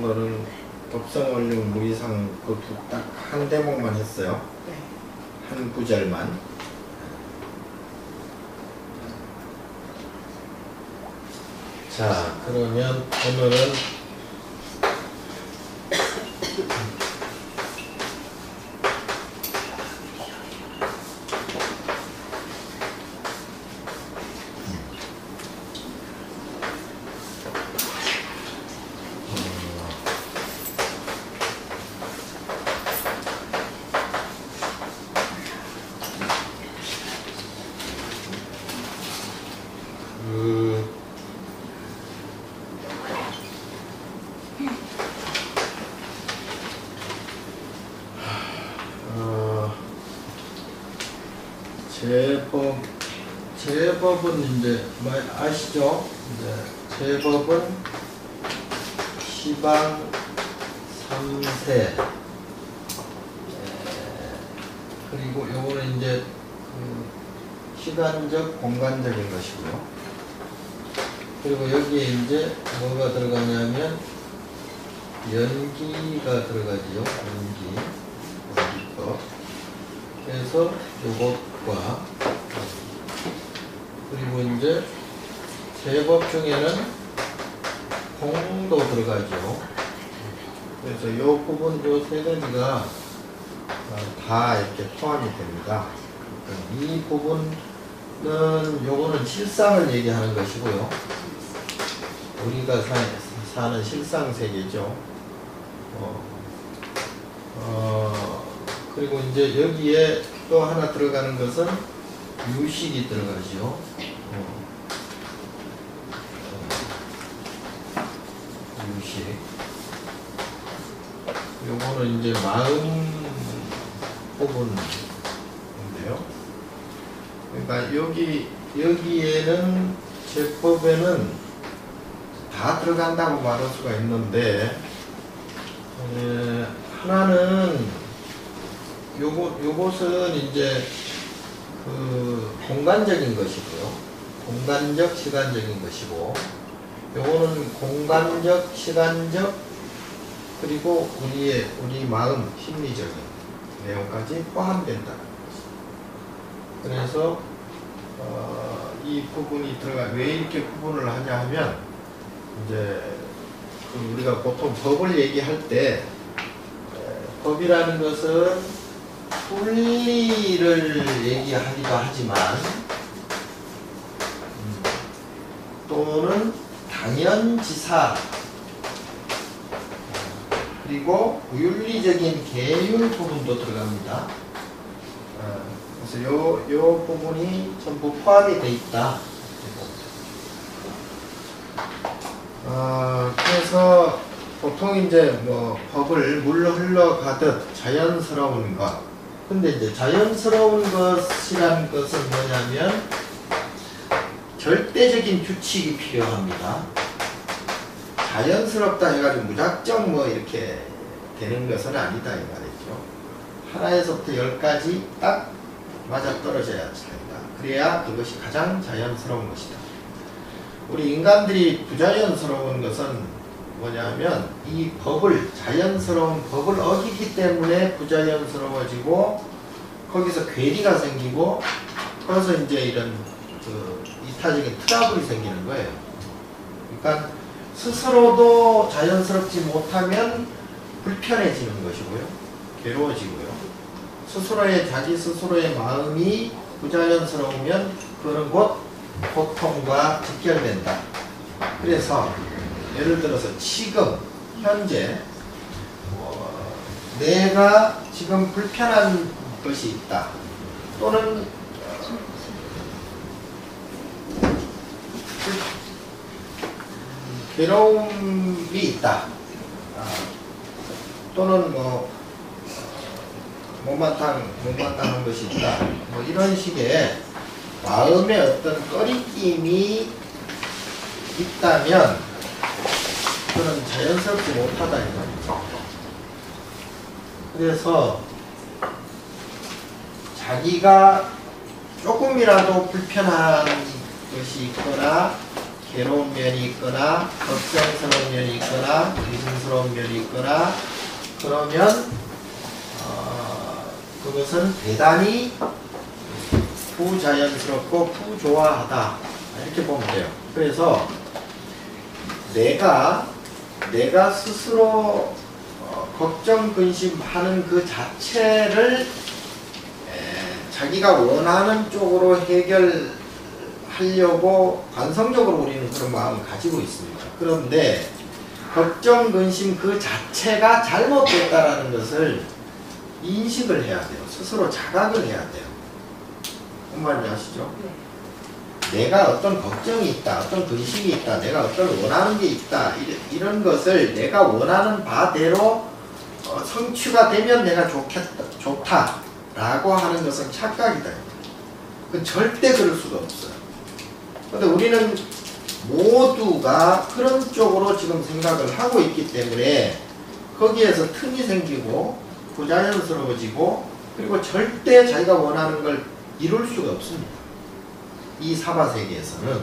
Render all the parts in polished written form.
거는 dob성원룡 무이상 그 딱 한 대목만 했어요. 네. 한 구절만. 자, 그러면 오늘은 제법은 이제 아시죠? 이제 제법은 시방 3세 그리고 요거는 이제 그 시간적 공간적인 것이고요. 그리고 여기에 이제 뭐가 들어가냐면 연기가 들어가지요. 연기법. 그래서 요것과 그리고 이제 제법 중에는 공도 들어가죠. 그래서 이 부분, 이 세 가지가 다 이렇게 포함이 됩니다. 이 부분은 요거는 실상을 얘기하는 것이고요. 우리가 사는 실상 세계죠. 그리고 이제 여기에 또 하나 들어가는 것은 유식이 들어가죠. 유식. 요거는 이제 마음 부분인데요. 그러니까 여기에는 제법에는 다 들어간다고 말할 수가 있는데, 하나는 요것은 이제 그 공간적인 것이고요. 공간적, 시간적인 것이고, 요거는 공간적, 시간적, 그리고 우리 마음, 심리적인 내용까지 포함된다는 것이죠. 그래서 이 부분이 왜 이렇게 구분을 하냐 하면, 이제 우리가 보통 법을 얘기할 때 법이라는 것은 분리를 얘기하기도 하지만 또는 당연지사 그리고 우윤리적인 계율 부분도 들어갑니다. 그래서 요 부분이 전부 포함이 돼 있다. 그래서 보통 이제 뭐 법을 물로 흘러가듯 자연스러운 것. 근데 이제 자연스러운 것이라는 것은 뭐냐면 절대적인 규칙이 필요합니다. 자연스럽다 해가지고 무작정 뭐 이렇게 되는 것은 아니다 이 말이죠. 하나에서부터 10까지 딱 맞아 떨어져야 된다. 그래야 그것이 가장 자연스러운 것이다. 우리 인간들이 부자연스러운 것은 뭐냐면 이 자연스러운 법을 어기기 때문에 부자연스러워지고 거기서 괴리가 생기고 그래서 이제 이런 이타적인 트러블이 생기는 거예요. 그러니까 스스로도 자연스럽지 못하면 불편해지는 것이고요. 괴로워지고요. 자기 스스로의 마음이 부자연스러우면 그런 곧 고통과 직결된다. 그래서 예를 들어서 지금 현재 내가 지금 불편한 것이 있다. 또는 괴로움이 있다. 또는 못마땅한 것이 있다. 뭐 이런 식의 마음에 어떤 꺼리낌이 있다면 그건 자연스럽지 못하다 이 말이죠. 그래서 자기가 조금이라도 불편한 것이 있거나 괴로운 면이 있거나 걱정스러운 면이 있거나 의심스러운 면이 있거나 그러면 그것은 대단히 부자연스럽고 부조화하다 이렇게 보면 돼요. 그래서 내가 스스로 걱정 근심하는 그 자체를 자기가 원하는 쪽으로 해결하려고 관성적으로 우리는 그런 마음을 가지고 있습니다. 그런데 걱정 근심 그 자체가 잘못됐다라는 것을 인식을 해야 돼요. 스스로 자각을 해야 돼요. 무슨 말인지 아시죠? 내가 어떤 걱정이 있다, 어떤 근심이 있다, 내가 어떤 원하는 게 있다, 이런 것을 내가 원하는 바대로 성취가 되면 내가 좋다라고 하는 것은 착각이다. 그 절대 그럴 수가 없어요. 그런데 우리는 모두가 그런 쪽으로 지금 생각을 하고 있기 때문에 거기에서 틈이 생기고 부자연스러워지고 그리고 절대 자기가 원하는 걸 이룰 수가 없습니다. 이 사바세계에서는.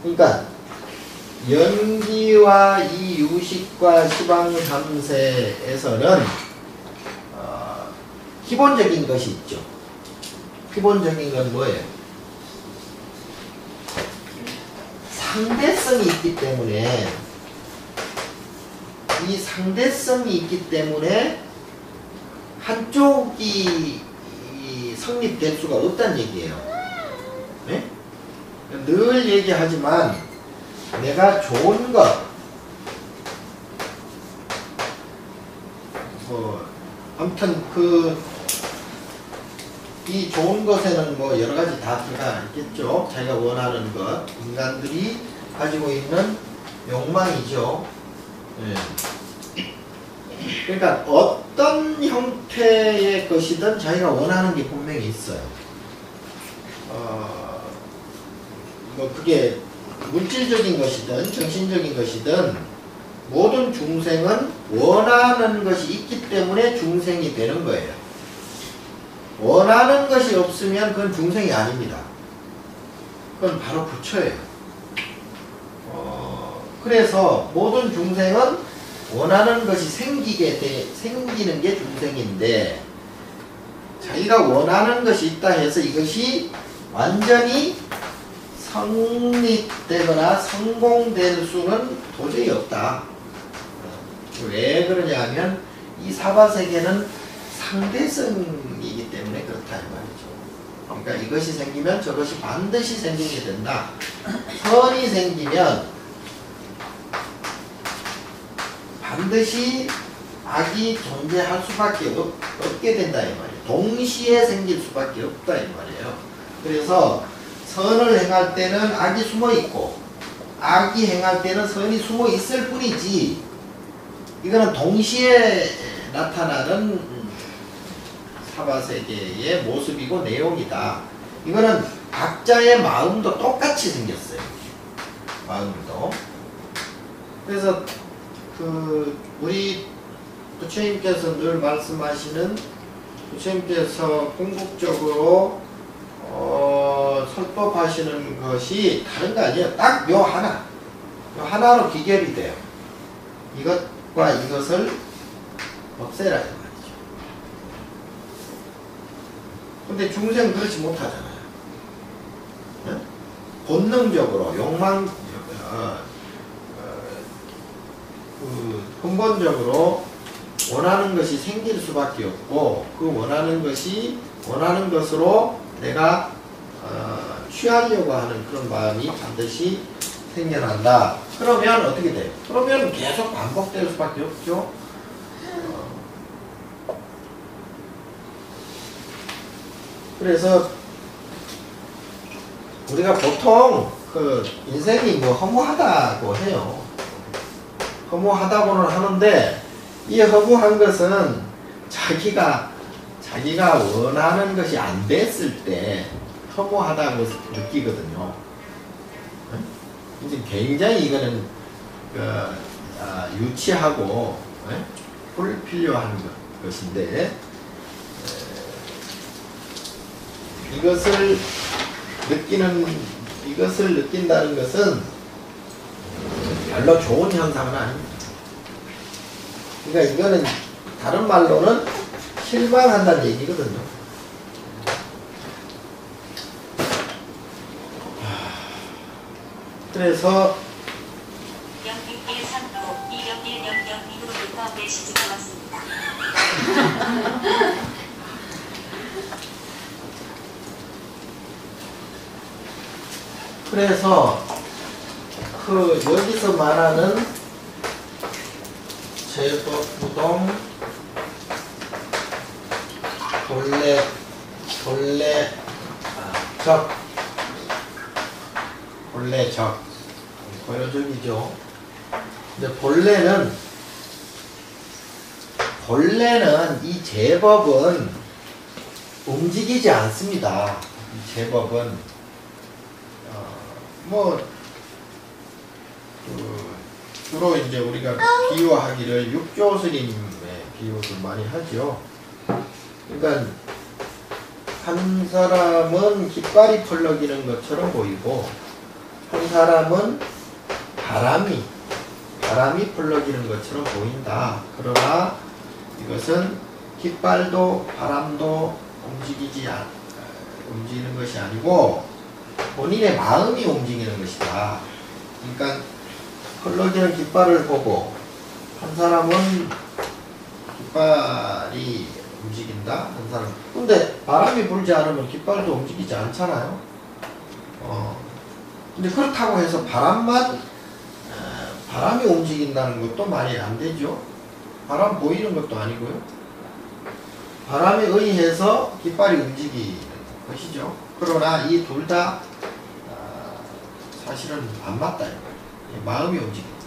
그러니까 연기와 이 유식과 시방삼세에서는 기본적인 것이 있죠. 기본적인 건 뭐예요? 상대성이 있기 때문에 이 상대성이 있기 때문에 한쪽이 성립될 수가 없다는 얘기예요. 네? 늘 얘기하지만 내가 좋은 것 아무튼 이 좋은 것에는 뭐 여러 가지 다 들어가 있겠죠. 자기가 원하는 것, 인간들이 가지고 있는 욕망이죠. 네. 그러니까 어떤 형태의 것이든 자기가 원하는 게 분명히 있어요. 뭐 그게 물질적인 것이든 정신적인 것이든 모든 중생은 원하는 것이 있기 때문에 중생이 되는 거예요. 원하는 것이 없으면 그건 중생이 아닙니다. 그건 바로 부처예요. 그래서 모든 중생은 원하는 것이 생기는 게 중생인데 자기가 원하는 것이 있다 해서 이것이 완전히 성립되거나 성공될 수는 도저히 없다. 왜 그러냐 하면 이 사바세계는 상대성이기 때문에 그렇다 이 말이죠. 그러니까 이것이 생기면 저것이 반드시 생기게 된다. 선이 생기면 반드시 악이 존재할 수밖에 없게 된다 이 말이에요. 동시에 생길 수밖에 없다 이 말이에요. 그래서 선을 행할 때는 악이 숨어 있고 악이 행할 때는 선이 숨어 있을 뿐이지 이거는 동시에 나타나는 사바세계의 모습이고 내용이다. 이거는 각자의 마음도 똑같이 생겼어요. 마음도. 그래서 우리 부처님께서 늘 말씀하시는 부처님께서 궁극적으로 설법하시는 것이 다른 거 아니에요. 딱 요 하나로 귀결이 돼요. 이것과 이것을 없애라 이 말이죠. 근데 중생은 그렇지 못하잖아요. 네? 본능적으로 근본적으로 원하는 것이 생길 수밖에 없고 그 원하는 것으로 내가 취하려고 하는 그런 마음이 반드시 생겨난다. 그러면 어떻게 돼요? 그러면 계속 반복될 수밖에 없죠. 그래서 우리가 보통 인생이 뭐 허무하다고 해요. 허무하다고는 하는데 이 허무한 것은 자기가 원하는 것이 안 됐을 때 허무하다고 느끼거든요. 이제 굉장히 이거는 유치하고 불필요한 것인데 이것을 느낀다는 것은 별로 좋은 현상은 아닙니다. 그러니까 이거는 다른 말로는 실망한다는 얘기거든요. 그래서 영국의 선도 2010002부터 메시지가 왔습니다. 그래서 여기서 말하는 제법부동 본래적 고요적이죠. 근데 본래는 이 제법은 움직이지 않습니다. 이 제법은 주로 이제 우리가 비유하기를 육조스님의 비유를 많이 하죠. 그러니까 한 사람은 깃발이 펄럭이는 것처럼 보이고 한 사람은 바람이 펄럭이는 것처럼 보인다. 그러나 이것은 깃발도 바람도 움직이는 것이 아니고 본인의 마음이 움직이는 것이다. 그러니까 펄럭이는 깃발을 보고 한 사람은 깃발이 움직인다. 한 사람. 근데 바람이 불지 않으면 깃발도 움직이지 않잖아요. 근데 그렇다고 해서 바람이 움직인다는 것도 말이 안 되죠. 바람 보이는 것도 아니고요. 바람에 의해서 깃발이 움직이는 것이죠. 그러나 이 둘 다 사실은 안 맞다. 마음이 움직입니다.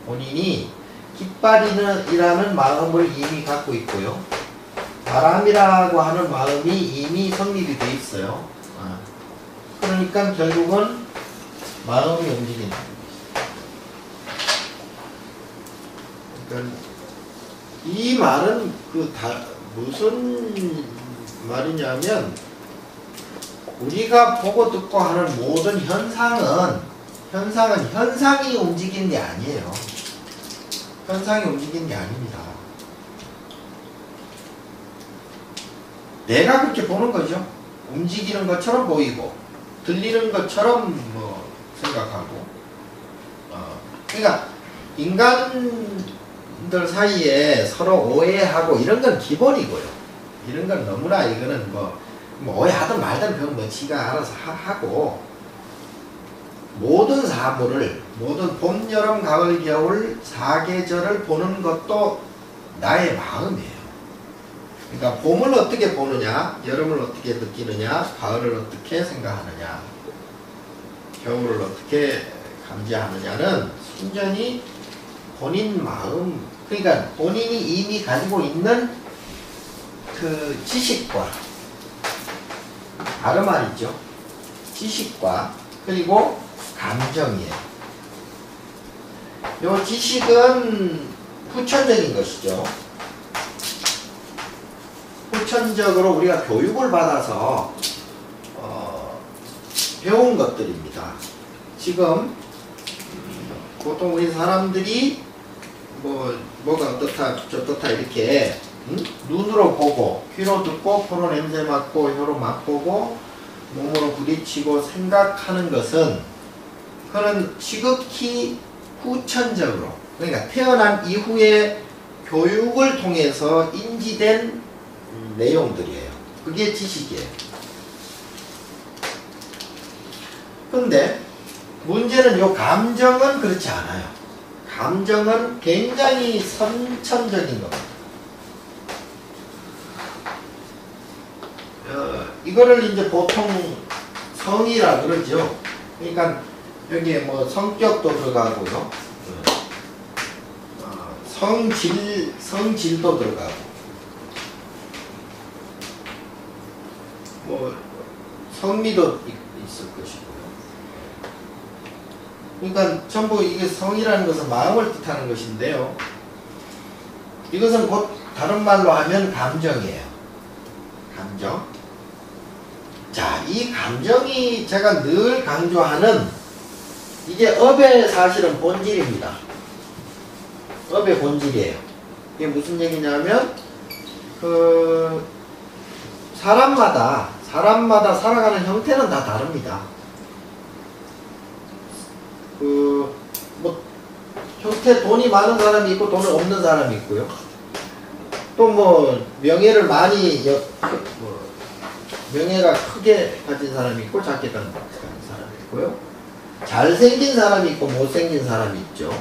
본인이 깃발이라는 마음을 이미 갖고 있고요. 바람이라고 하는 마음이 이미 성립이 돼 있어요. 그러니까 결국은 마음이 움직인다. 그러니까 이 말은 무슨 말이냐면 우리가 보고 듣고 하는 모든 현상은 현상이 움직이는 게 아니에요. 현상이 움직이는 게 아닙니다. 내가 그렇게 보는 거죠. 움직이는 것처럼 보이고 들리는 것처럼 생각하고 그러니까 인간들 사이에 서로 오해하고 이런 건 기본이고요. 이런 건 너무나 이거는 뭐 오해하든 말든 그건 뭐 지가 알아서 하고 모든 사물을 모든 봄, 여름, 가을, 겨울 4계절을 보는 것도 나의 마음이에요. 그러니까 봄을 어떻게 보느냐, 여름을 어떻게 느끼느냐, 가을을 어떻게 생각하느냐, 겨울을 어떻게 감지하느냐는 순전히 본인 마음, 그러니까 본인이 이미 가지고 있는 그 지식과 다른 말이죠. 지식과 그리고 감정이에요. 요 지식은 후천적인 것이죠. 후천적으로 우리가 교육을 받아서 배운 것들입니다. 지금 보통 우리 사람들이 뭐가 어떻다 저떻다 이렇게 눈으로 보고 귀로 듣고 코로 냄새 맡고 혀로 맛보고 몸으로 부딪히고 생각하는 것은 그는 지극히 후천적으로 그러니까 태어난 이후에 교육을 통해서 인지된 내용들이에요. 그게 지식이에요. 근데 문제는 요 감정은 그렇지 않아요. 감정은 굉장히 선천적인 겁니다. 이거를 이제 보통 성이라 그러죠. 그러니까 여기에 뭐 성격도 들어가고요. 성질도 들어가고 뭐 성미도 있을 것이고요. 그러니까 전부 이게 성이라는 것은 마음을 뜻하는 것인데요. 이것은 곧 다른 말로 하면 감정이에요. 감정. 자, 이 감정이 제가 늘 강조하는 이게 업의 사실은 본질입니다. 업의 본질이에요. 이게 무슨 얘기냐면 사람마다 살아가는 형태는 다 다릅니다. 뭐 형태 돈이 많은 사람이 있고 돈은 없는 사람이 있고요. 또 뭐 명예를 많이 명예가 크게 가진 사람이 있고 작게 가진 사람이 있고요. 잘생긴 사람이 있고 못생긴 사람이 있죠.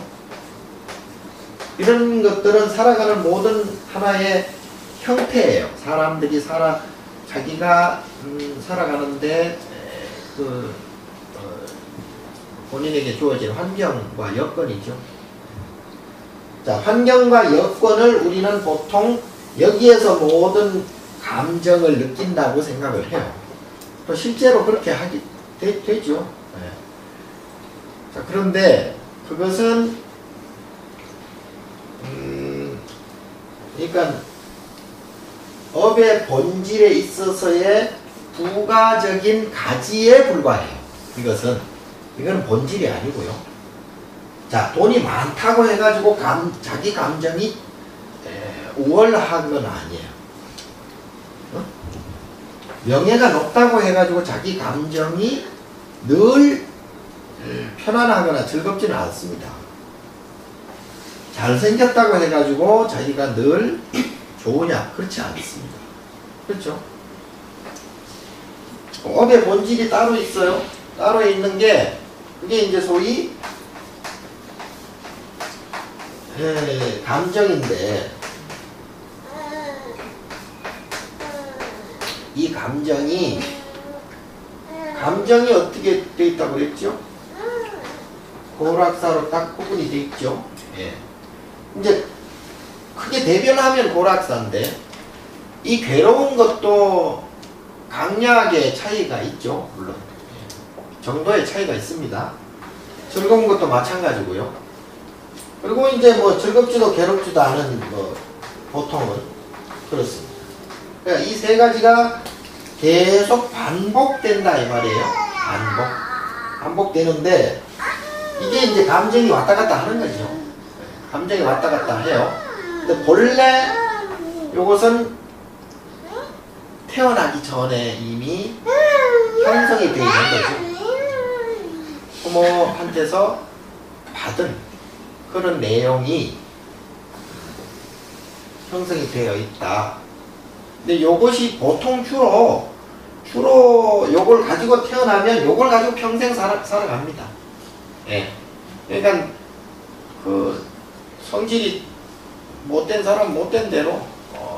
이런 것들은 살아가는 모든 하나의 형태예요. 사람들이 자기가 살아가는데 본인에게 주어진 환경과 여건이죠. 자, 환경과 여건을 우리는 보통 여기에서 모든 감정을 느낀다고 생각을 해요. 또 실제로 그렇게 되죠. 네. 자, 그런데 그것은 그러니까 업의 본질에 있어서의 부가적인 가지에 불과해요. 이거는 본질이 아니고요. 자, 돈이 많다고 해가지고 자기 감정이 우월한 건 아니에요. 명예가 높다고 해가지고 자기 감정이 늘 편안하거나 즐겁지는 않습니다. 잘생겼다고 해가지고 자기가 늘 좋으냐? 그렇지 않습니다. 그렇죠? 업의 본질이 따로 있어요. 따로 있는 게 그게 이제 소위 감정인데, 이 감정이 어떻게 돼 있다고 그랬죠? 고락사로 딱 구분이 돼 있죠. 예. 이제 크게 대변하면 고락사인데, 이 괴로운 것도 강약의 차이가 있죠. 물론 정도의 차이가 있습니다. 즐거운 것도 마찬가지고요. 그리고 이제 뭐 즐겁지도 괴롭지도 않은 보통은 그렇습니다. 그러니까 이 세 가지가 계속 반복된다 이 말이에요. 반복되는데 이게 이제 감정이 왔다 갔다 하는 거죠. 감정이 왔다 갔다 해요. 근데 본래 요것은 태어나기 전에 이미 형성이 되어 있는 거죠. 부모한테서 받은 그런 내용이 형성이 되어 있다. 근데 요것이 보통 주로 요걸 가지고 태어나면 요걸 가지고 평생 살아갑니다. 예. 그러니까 성질이 못된 사람은 못된 대로,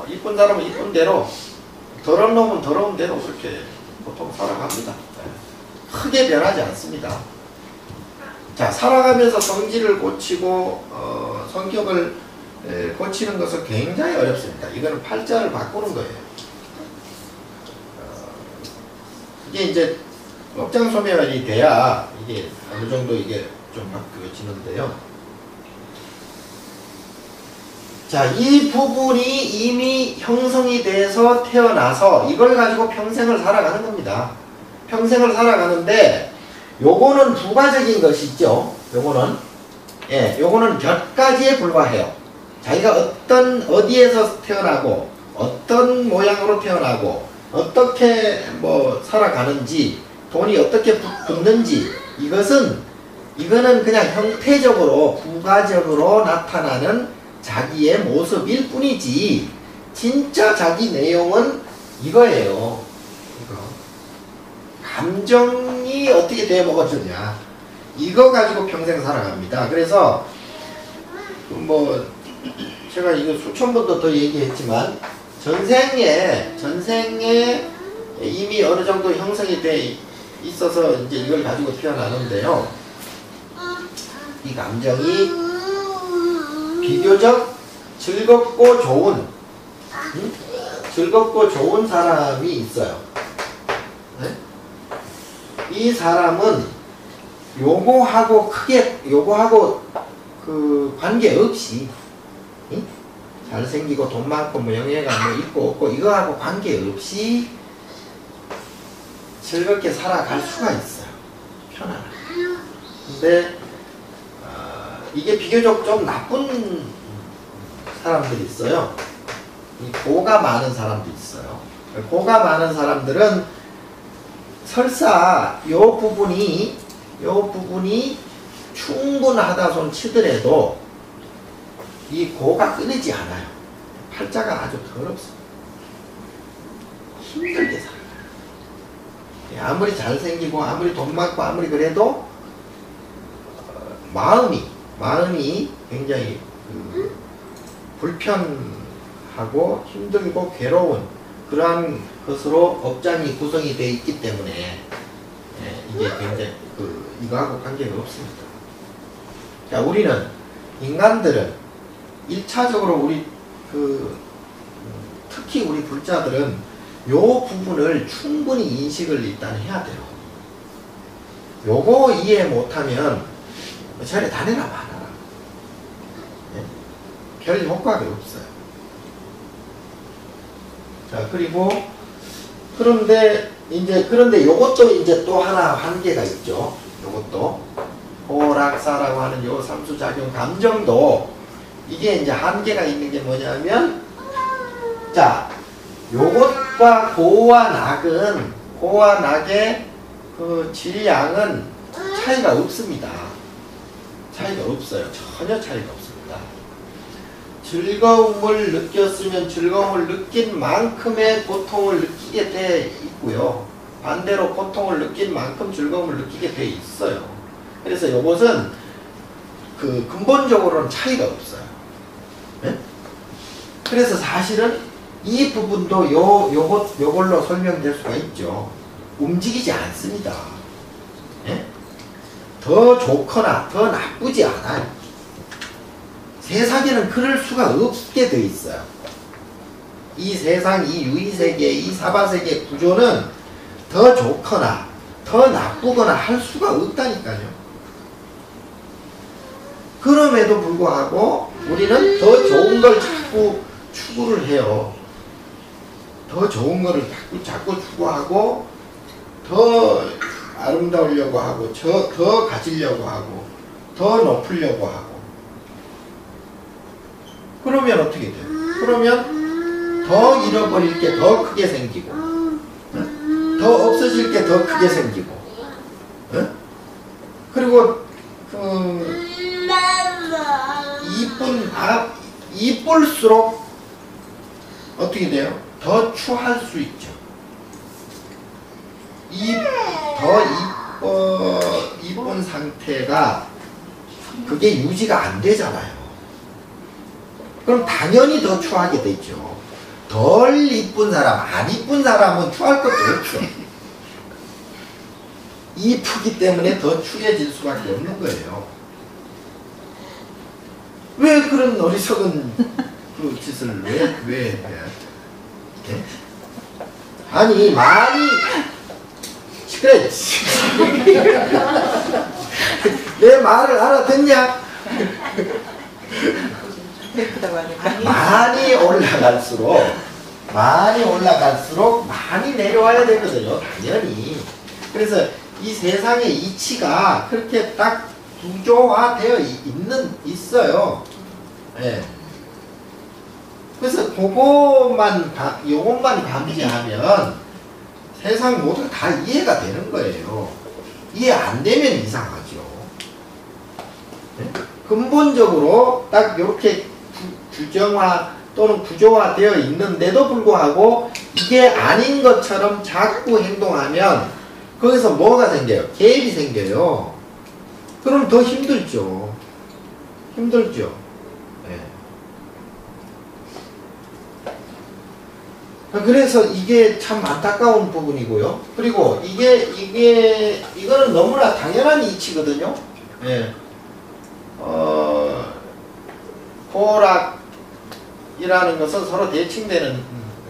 이쁜 사람은 이쁜 대로, 더러운 놈은 더러운 대로 그렇게 보통 살아갑니다. 예. 크게 변하지 않습니다. 자, 살아가면서 성질을 고치고 성격을 고치는 것은 굉장히 어렵습니다. 이거는 팔자를 바꾸는 거예요. 이게 이제 업장소멸이 돼야 이게 어느 정도 이게 좀 바뀌어지는데요. 자, 이 부분이 이미 형성이 돼서 태어나서 이걸 가지고 평생을 살아가는 겁니다. 평생을 살아가는데 요거는 부가적인 것이죠. 요거는 몇 가지에 불과해요. 자기가 어디에서 태어나고 어떤 모양으로 태어나고 어떻게 살아가는지 돈이 어떻게 붙는지 이거는 그냥 형태적으로 부가적으로 나타나는 자기의 모습일 뿐이지 진짜 자기 내용은 이거예요. 감정이 어떻게 돼 먹어주냐 이거 가지고 평생 살아갑니다. 그래서 제가 이거 수천 번도 더 얘기했지만 전생에 이미 어느 정도 형성이 돼 있어서 이제 이걸 가지고 태어나는데요. 이 감정이 비교적 즐겁고 좋은 사람이 있어요. 네? 이 사람은 요거하고 관계없이 잘생기고 돈 많고 명예가 있고 없고 이거하고 관계없이 즐겁게 살아갈 수가 있어요. 편안하게. 근데 이게 비교적 좀 나쁜 사람들이 있어요. 이 고가 많은 사람도 있어요. 고가 많은 사람들은 설사 요 부분이 충분하다 손 치더라도 이 고가 끊이지 않아요. 팔자가 아주 더럽습니다. 힘들게 살아요. 아무리 잘생기고 아무리 돈 많고 아무리 그래도 마음이 굉장히 불편하고 힘들고 괴로운 그러한 것으로 업장이 구성이 되어 있기 때문에 이게 굉장히 이거하고 관계가 없습니다. 자, 우리는 인간들은 1차적으로 우리 특히 우리 불자들은 요 부분을 충분히 인식을 일단 해야 돼요. 요거 이해 못하면 저리 다내나 말아라. 별 효과가 없어요. 자, 그런데 요것도 이제 또 하나 한계가 있죠. 요것도 호락사라고 하는 요 삼수작용 감정도 이게 이제 한계가 있는 게 뭐냐면, 자, 요것과 고와 낙의 그 질량은 차이가 없습니다. 차이가 없어요. 전혀 차이가 없습니다. 즐거움을 느꼈으면 즐거움을 느낀 만큼의 고통을 느끼게 돼 있고요. 반대로 고통을 느낀 만큼 즐거움을 느끼게 돼 있어요. 그래서 이것은 근본적으로는 차이가 없어요. 네? 그래서 사실은 이 부분도 요걸로 설명될 수가 있죠. 움직이지 않습니다. 네? 더 좋거나 더 나쁘지 않아요. 세상에는 그럴 수가 없게 돼 있어요. 이 세상, 이 유의세계, 이 사바세계 구조는 더 좋거나 더 나쁘거나 할 수가 없다니까요. 그럼에도 불구하고 우리는 더 좋은 걸 자꾸 추구를 해요. 더 좋은 거를 자꾸 추구하고 더 아름다우려고 하고 더 가지려고 하고 더 높으려고 하고. 그러면 어떻게 돼요? 그러면 더 잃어버릴 게 더 크게 생기고 더 없어질 게 더 크게 생기고 그리고 이쁠수록 어떻게 돼요? 더 추할 수 있죠. 더 이쁜 상태가 그게 유지가 안 되잖아요. 그럼 당연히 더 추하게 되죠. 덜 이쁜 사람, 안 이쁜 사람은 추할 것도 없죠. 이쁘기 때문에 더 추해질 수밖에 없는 거예요. 왜 그런 어리석은 그 짓을 왜 해야 돼? 아니, 많이 그래. 내 말을 알아듣냐? 많이 올라갈수록 많이 내려와야 되거든요. 당연히. 그래서 이 세상의 이치가 그렇게 딱 구조화되어 있어요. 예. 그래서 요것만 감지하면 세상 모두 다 이해가 되는 거예요. 이해 안 되면 이상하죠. 네? 근본적으로 딱 이렇게 규정화 또는 구조화되어 있는데도 불구하고 이게 아닌 것처럼 자꾸 행동하면 거기서 뭐가 생겨요? 개입이 생겨요. 그럼 더 힘들죠. 네. 그래서 이게 참 안타까운 부분이고요. 그리고 이거는 너무나 당연한 이치거든요. 예. 호락이라는 것은 서로 대칭되는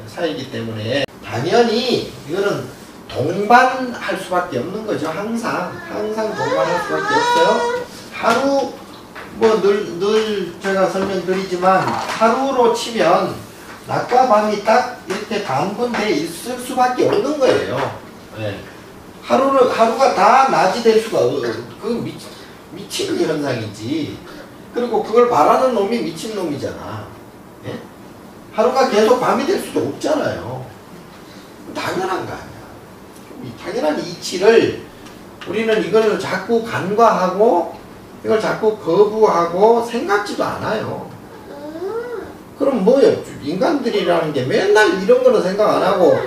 사이이기 때문에 당연히 이거는 동반할 수밖에 없는 거죠. 항상 동반할 수밖에 없어요. 하루 늘 제가 설명드리지만 하루로 치면 낮과 밤이 딱 이렇게 반분돼 있을 수밖에 없는 거예요. 네. 하루가 다 낮이 될 수가 미친 현상이지. 그리고 그걸 바라는 놈이 미친 놈이잖아. 예? 하루가 계속 밤이 될 수도 없잖아요. 당연한 거 아니야. 이 당연한 이치를 우리는 이걸 자꾸 간과하고 이걸 자꾸 거부하고 생각지도 않아요. 그럼 뭐예요? 인간들이라는 게 맨날 이런 거는 생각 안 하고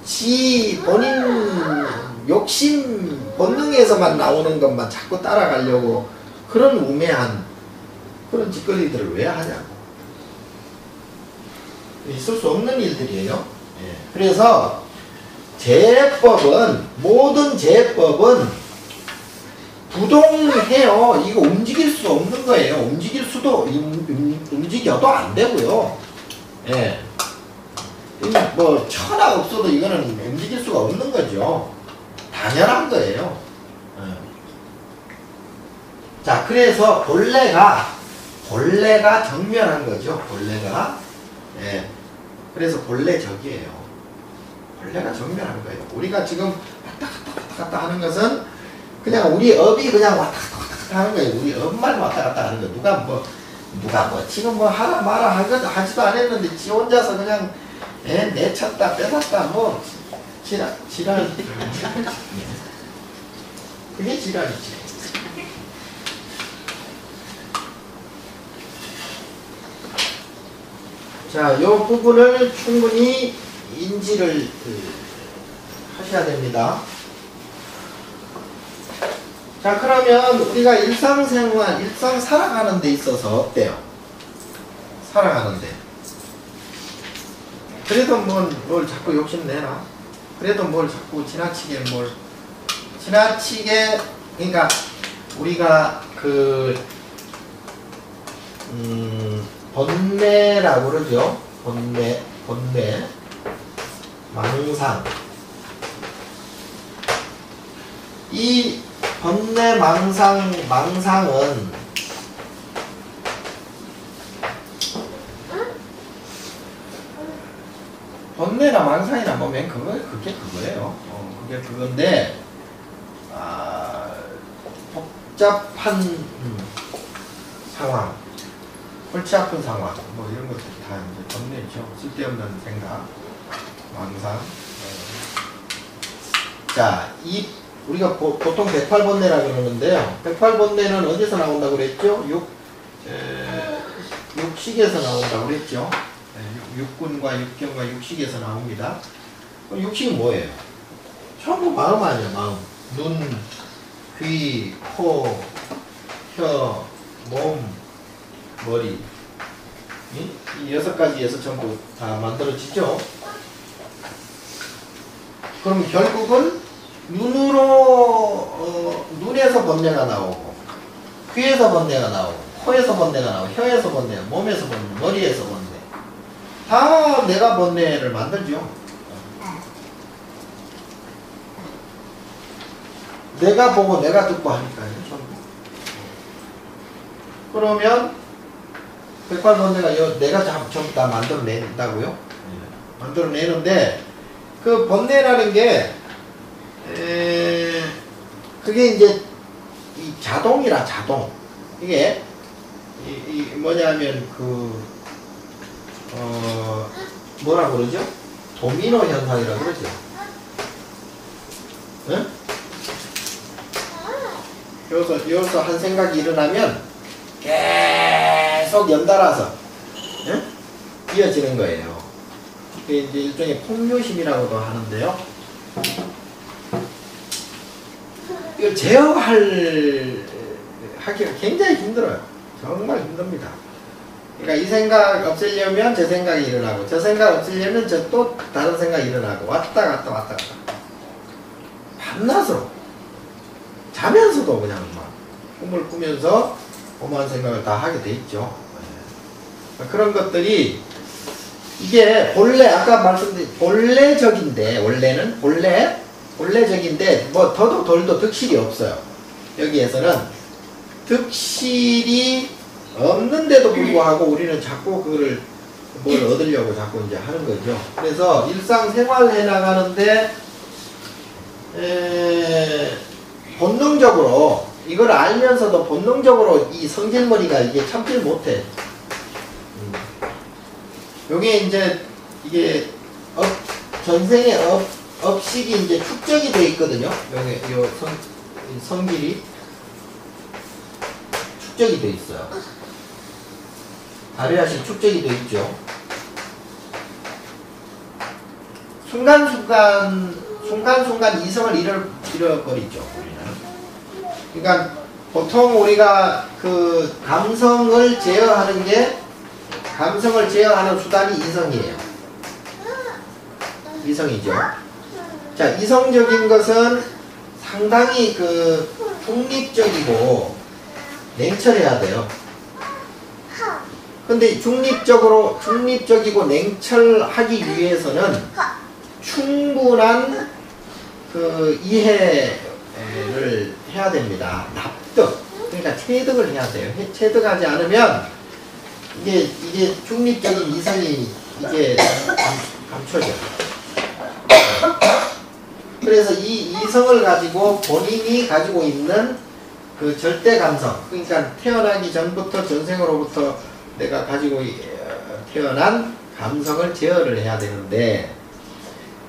지 본인 욕심 본능에서만 나오는 것만 자꾸 따라가려고 그런 우매한 그런 짓거리들을 왜 하냐고. 있을 수 없는 일들이에요. 예. 그래서 제법은 모든 제법은 부동해요. 이거 움직일 수 없는 거예요. 움직일 수도 움직여도 안 되고요. 예. 뭐 천하 없어도 이거는 움직일 수가 없는 거죠. 당연한 거예요. 예. 자, 그래서 본래가 정면한 거죠. 본래가. 예. 그래서 본래적이에요. 본래가 정면한 거예요. 우리가 지금 왔다 갔다 하는 것은 그냥 우리 업이 그냥 왔다 갔다 하는 거예요. 우리 업만 왔다 갔다 하는 거예요. 누가 뭐 지금 뭐 하라 마라 하지도 않았는데 지 혼자서 그냥 내쳤다 빼놨다 뭐 지랄 그게 지랄이지. 자, 요 부분을 충분히 인지를 하셔야 됩니다. 자, 그러면 우리가 일상생활, 일상 살아가는 데 있어서 어때요? 살아가는데. 그래도 뭘 자꾸 욕심내나? 그래도 뭘 자꾸 지나치게, 그러니까 우리가 번뇌라고 그러죠? 번뇌, 망상. 이 번뇌, 망상은 번뇌나 망상이나 뭐 그게 그거예요. 그게 그건데, 복잡한 상황, 골치 아픈 상황, 뭐 이런 것들이 다 이제 번뇌죠. 쓸데없는 생각, 망상. 자, 우리가 보통 108번뇌라고 그러는데요. 108번뇌는 어디서 나온다고 그랬죠? 육식에서 나온다고 그랬죠. 육군과 육경과 육식에서 나옵니다. 그럼 육식은 뭐예요? 전부 마음 아니에요, 마음. 눈, 귀, 코, 혀, 몸, 머리. 이 6가지에서 전부 다 만들어지죠? 그럼 결국은 눈에서 번뇌가 나오고, 귀에서 번뇌가 나오고, 코에서 번뇌가 나오고, 혀에서 번뇌, 몸에서 번뇌, 머리에서 번뇌. 다 내가 번뇌를 만들죠. 내가 보고 내가 듣고 하니까요, 전부. 그러면 108번뇌가 내가 전부 다 만들어낸다고요? 만들어내는데 그 번뇌라는 게 그게 이제 이 자동이라 자동. 이게 뭐냐면 뭐라고 그러죠? 도미노 현상이라고 그러죠. 응? 여기서 한 생각이 일어나면 계속 연달아서 이어지는 거예요. 그게 이제 일종의 폭류심이라고도 하는데요. 이걸 제어하기가 굉장히 힘들어요. 정말 힘듭니다. 그러니까 이 생각 없애려면 저 생각이 일어나고, 저 생각 없애려면 저 또 다른 생각이 일어나고, 왔다 갔다. 밤낮으로. 자면서도 그냥 막 꿈을 꾸면서 오만 생각을 다 하게 돼 있죠. 그런 것들이 이게 본래 아까 말씀드린 본래적인데, 원래는 본래적인데 뭐 더도 덜도 득실이 없어요. 여기에서는 득실이 없는데도 불구하고 우리는 자꾸 그거를 뭘 얻으려고 자꾸 이제 하는 거죠. 그래서 일상생활 해나가는데 본능적으로 이걸 알면서도 본능적으로 이 성질머리가 이게 참질 못해. 요게 이제 이게 전생의 업식이 이제 축적이 돼 있거든요. 여기 요 성질이 축적이 돼 있어요. 아래아식 축적이 돼 있죠. 순간순간 이성을 잃어버리죠. 우리는. 그러니까 보통 우리가 그 감성을 제어하는 수단이 이성이에요. 이성이죠. 자, 이성적인 것은 상당히 그 중립적이고 냉철해야 돼요. 근데 중립적이고 냉철하기 위해서는 충분한 그 이해를 해야 됩니다. 납득. 그러니까 체득을 해야 돼요. 체득하지 않으면 이게 중립적인 이성이 이게 감춰져요. 그래서 이 이성을 가지고 본인이 가지고 있는 그 절대 감성, 그러니까 태어나기 전부터 전생으로부터 내가 가지고 태어난 감성을 제어를 해야 되는데,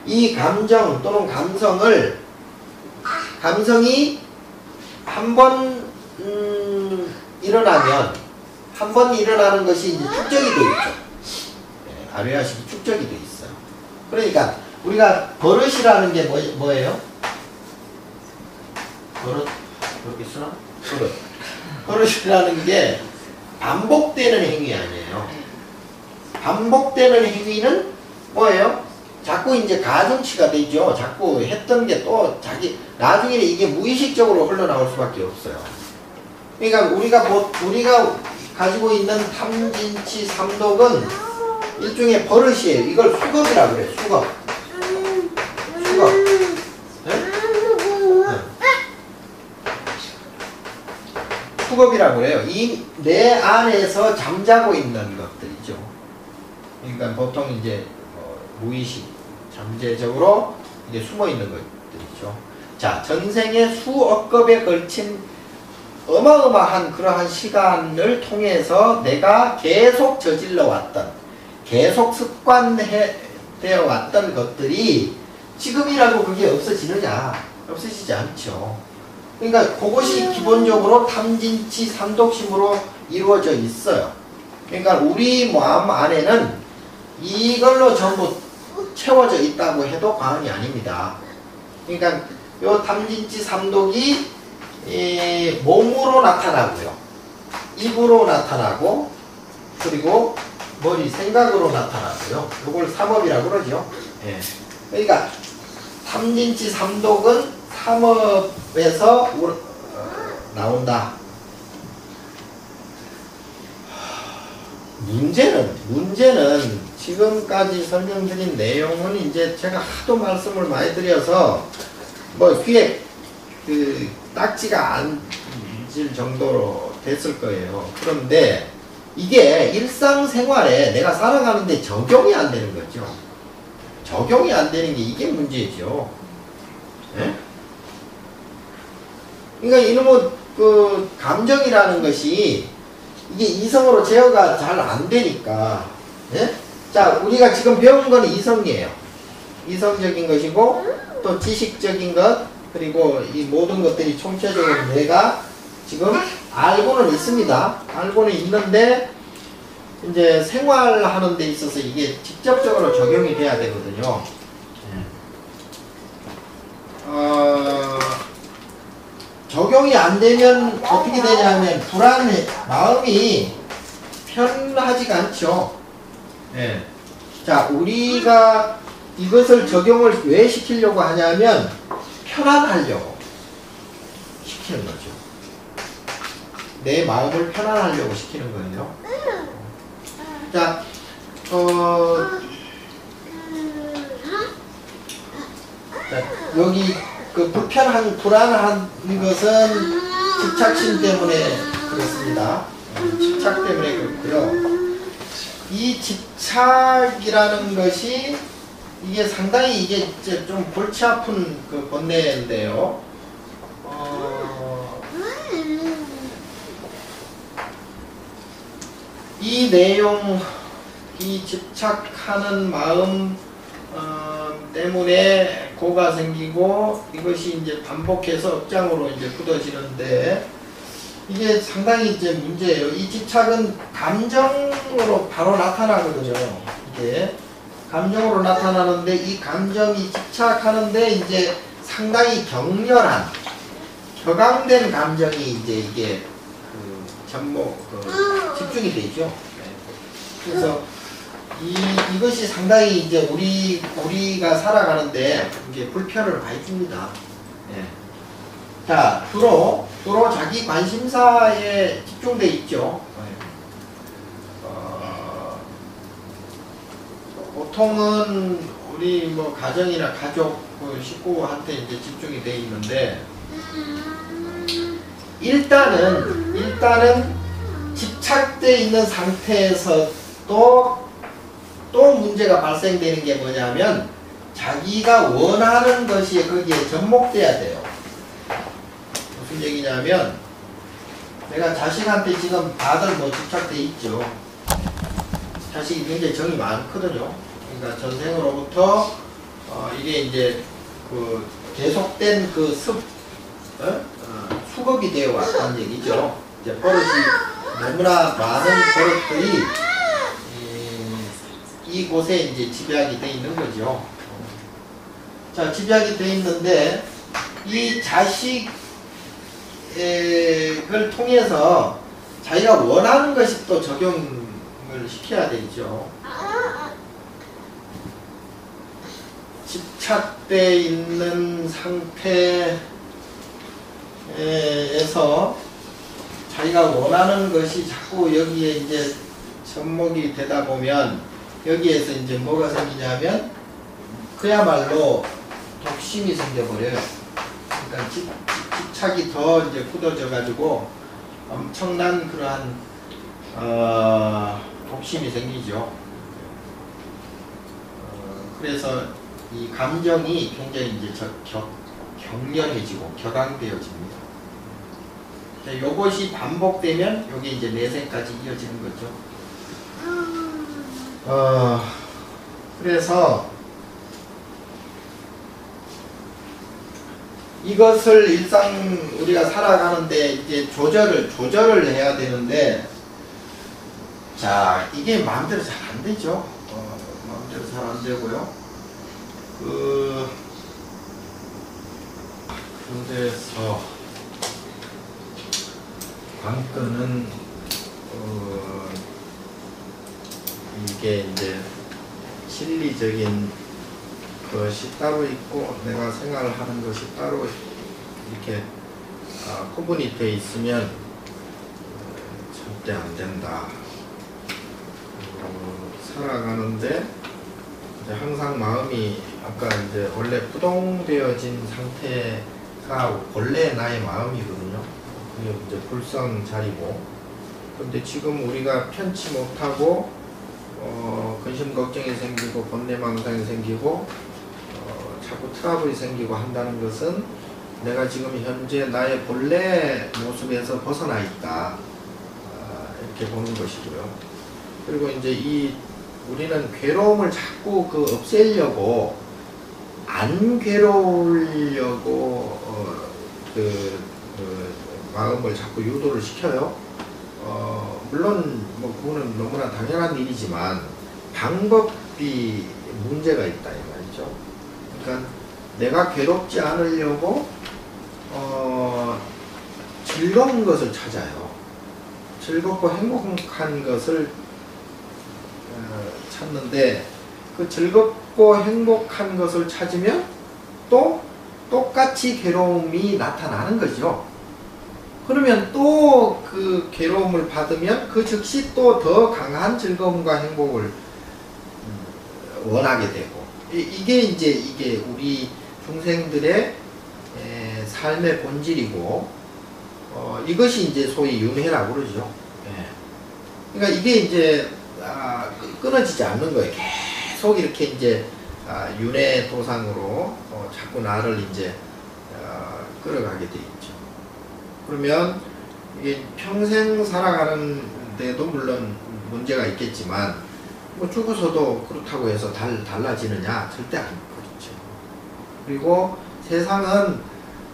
이 감정 또는 감성이 한 번 일어나는 것이 이제 축적이 되어 있죠. 아뢰아식이 축적이 되어 있어요. 그러니까 우리가 버릇이라는 게 뭐예요? 그렇게 쓰나? 버릇이라는 게 반복되는 행위 아니에요. 반복되는 행위는 뭐예요? 자꾸 이제 가중치가 되죠. 자꾸 했던 게 또 나중에 이게 무의식적으로 흘러나올 수밖에 없어요. 그러니까 우리가 가지고 있는 탐진치 삼독은 일종의 버릇이에요. 이걸 수겁이라고 그래요. 수겁. 네? 수겁이라고 그래요. 이 내 안에서 잠자고 있는 것들이죠. 그러니까 보통 이제 무의식, 잠재적으로 이게 숨어 있는 것들이죠. 자, 전생에 수억 겁에 걸친 어마어마한 그러한 시간을 통해서 내가 계속 저질러 왔던, 계속 습관되어 왔던 것들이 지금이라도 그게 없어지느냐? 없어지지 않죠. 그러니까 그것이 기본적으로 탐진치 삼독심으로 이루어져 있어요. 그러니까 우리 마음 안에는 이걸로 전부 채워져 있다고 해도 과언이 아닙니다. 그러니까 요 탐진치 삼독이 몸으로 나타나고요. 입으로 나타나고, 그리고 머리 생각으로 나타나고요. 이걸 삼업이라고 그러죠. 예. 그러니까 탐진치 삼독은 삼업에서 나온다. 문제는 지금까지 설명드린 내용은 이제 제가 하도 말씀을 많이 드려서 귀에 그 딱지가 앉을 정도로 됐을 거예요. 그런데 이게 일상생활에 내가 살아가는데 적용이 안 되는 거죠. 적용이 안 되는 게 이게 문제죠. 예? 그러니까 이놈의 그 감정이라는 것이 이게 이성으로 제어가 잘 안 되니까. 예? 자, 우리가 지금 배운 건 이성이에요. 이성적인 것이고, 또 지식적인 것, 그리고 이 모든 것들이 총체적으로 내가 지금 알고는 있습니다. 알고는 있는데, 이제 생활하는 데 있어서 이게 직접적으로 적용이 돼야 되거든요. 적용이 안 되면 어떻게 되냐면 불안해, 마음이 편하지가 않죠. 예. 자, 우리가 이것을 적용을 왜 시키려고 하냐면 편안하려고 시키는 거죠. 내 마음을 편안하려고 시키는 거예요. 자, 여기 그 불안한 것은 집착심 때문에 그렇습니다. 집착 때문에 그렇고요. 이 집착이라는 것이 이게 상당히 이게 좀 골치 아픈 그 번뇌인데요. 이 내용, 이 집착하는 마음 때문에 고가 생기고 이것이 이제 반복해서 업장으로 이제 굳어지는데 이게 상당히 이제 문제예요. 이 집착은 감정으로 바로 나타나거든요. 이게 감정으로 나타나는데 이 감정이 집착하는데 이제 상당히 격렬한 격앙된 감정이 이제 이게 집중이 되죠. 그래서 이것이 상당히 이제 우리가 살아가는데 이게 불편을 많이 줍니다. 예. 자, 주로 자기 관심사에 집중돼 있죠. 보통은 우리 뭐 가정이나 가족, 식구한테 이제 집중이 돼 있는데 일단은 집착돼 있는 상태에서 또 문제가 발생되는 게 뭐냐면 자기가 원하는 것이 거기에 접목돼야 돼요. 무슨 얘기냐면 내가 자식한테 지금 다들 뭐 집착돼 있죠. 자식이 굉장히 정이 많거든요. 그러니까 전생으로부터 이게 이제 그 계속된 그 수급이 되어 왔다는 얘기죠. 이제 버릇이 너무나 많은 버릇들이 이곳에 이제 집약이 되어 있는 거죠. 자, 집약이 되어 있는데 이 자식을 통해서 자기가 원하는 것이 또 적용을 시켜야 되죠. 집착되어 있는 상태에서 자기가 원하는 것이 자꾸 여기에 이제 접목이 되다 보면 여기에서 이제 뭐가 생기냐면 그야말로 독심이 생겨버려요. 그러니까 집착이 더 이제 굳어져 가지고 엄청난 그러한 독심이 생기죠. 그래서 이 감정이 굉장히 이제 격렬해지고 격앙되어집니다. 요것이 반복되면 요게 이제 내생까지 이어지는 거죠. 그래서 이것을 일상 우리가 살아가는데 이제 조절을 해야 되는데, 자, 이게 마음대로 잘 안 되죠. 마음대로 잘 안 되고요. 그래서 관건은 이게 이제 실리적인 것이 따로 있고 내가 생각을 하는 것이 따로 이렇게 구분이 되어 있으면 절대 안 된다. 살아가는데 이제 항상 마음이 아까 이제 원래 부동되어진 상태가 원래 나의 마음이거든요. 그게 이제 불성자리고, 근데 지금 우리가 편치 못하고 근심 걱정이 생기고 번뇌망상이 생기고 자꾸 트러블이 생기고 한다는 것은 내가 지금 현재 나의 본래 모습에서 벗어나 있다, 이렇게 보는 것이고요. 그리고 이제 우리는 괴로움을 자꾸 없애려고, 안 괴로우려고 마음을 자꾸 유도를 시켜요. 물론 뭐 그거는 너무나 당연한 일이지만 방법이 문제가 있다 이 말이죠. 그러니까 내가 괴롭지 않으려고 즐거운 것을 찾아요. 즐겁고 행복한 것을 찾는데, 그 즐겁고 행복한 것을 찾으면 또 똑같이 괴로움이 나타나는 거죠. 그러면 또 그 괴로움을 받으면 그 즉시 또 더 강한 즐거움과 행복을 원하게 되고, 이게 우리 중생들의 삶의 본질이고, 이것이 이제 소위 윤회라고 그러죠. 그러니까 이게 이제 끊어지지 않는 거예요. 계속 이렇게 이제 윤회 도상으로 자꾸 나를 이제 끌어가게 돼 있죠. 그러면 이게 평생 살아가는 데도 물론 문제가 있겠지만 뭐 죽어서도 그렇다고 해서 달라지느냐? 절대 안 그렇죠. 그리고 세상은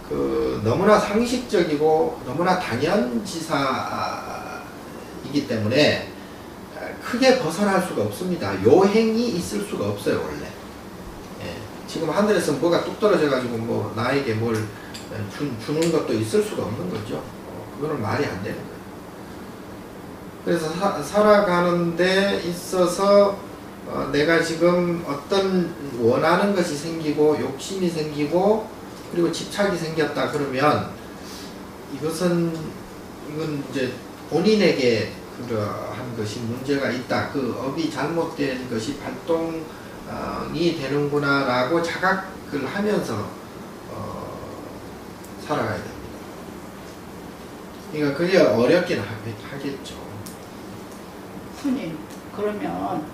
그 너무나 상식적이고 너무나 당연지사이기 때문에 크게 벗어날 수가 없습니다. 요행이 있을 수가 없어요, 원래. 예. 지금 하늘에서 뭐가 뚝 떨어져가지고 뭐 나에게 뭘 주는 것도 있을 수가 없는 거죠. 그거는 말이 안 되는 거예요. 그래서 살아가는 데 있어서 내가 지금 어떤 원하는 것이 생기고 욕심이 생기고 그리고 집착이 생겼다 그러면 이건 이제 본인에게 그러한 것이 문제가 있다. 그 업이 잘못된 것이 발동이 되는구나 라고 자각을 하면서 살아가야 됩니다. 그러니까 그게 어렵긴 하겠죠. 스님, 그러면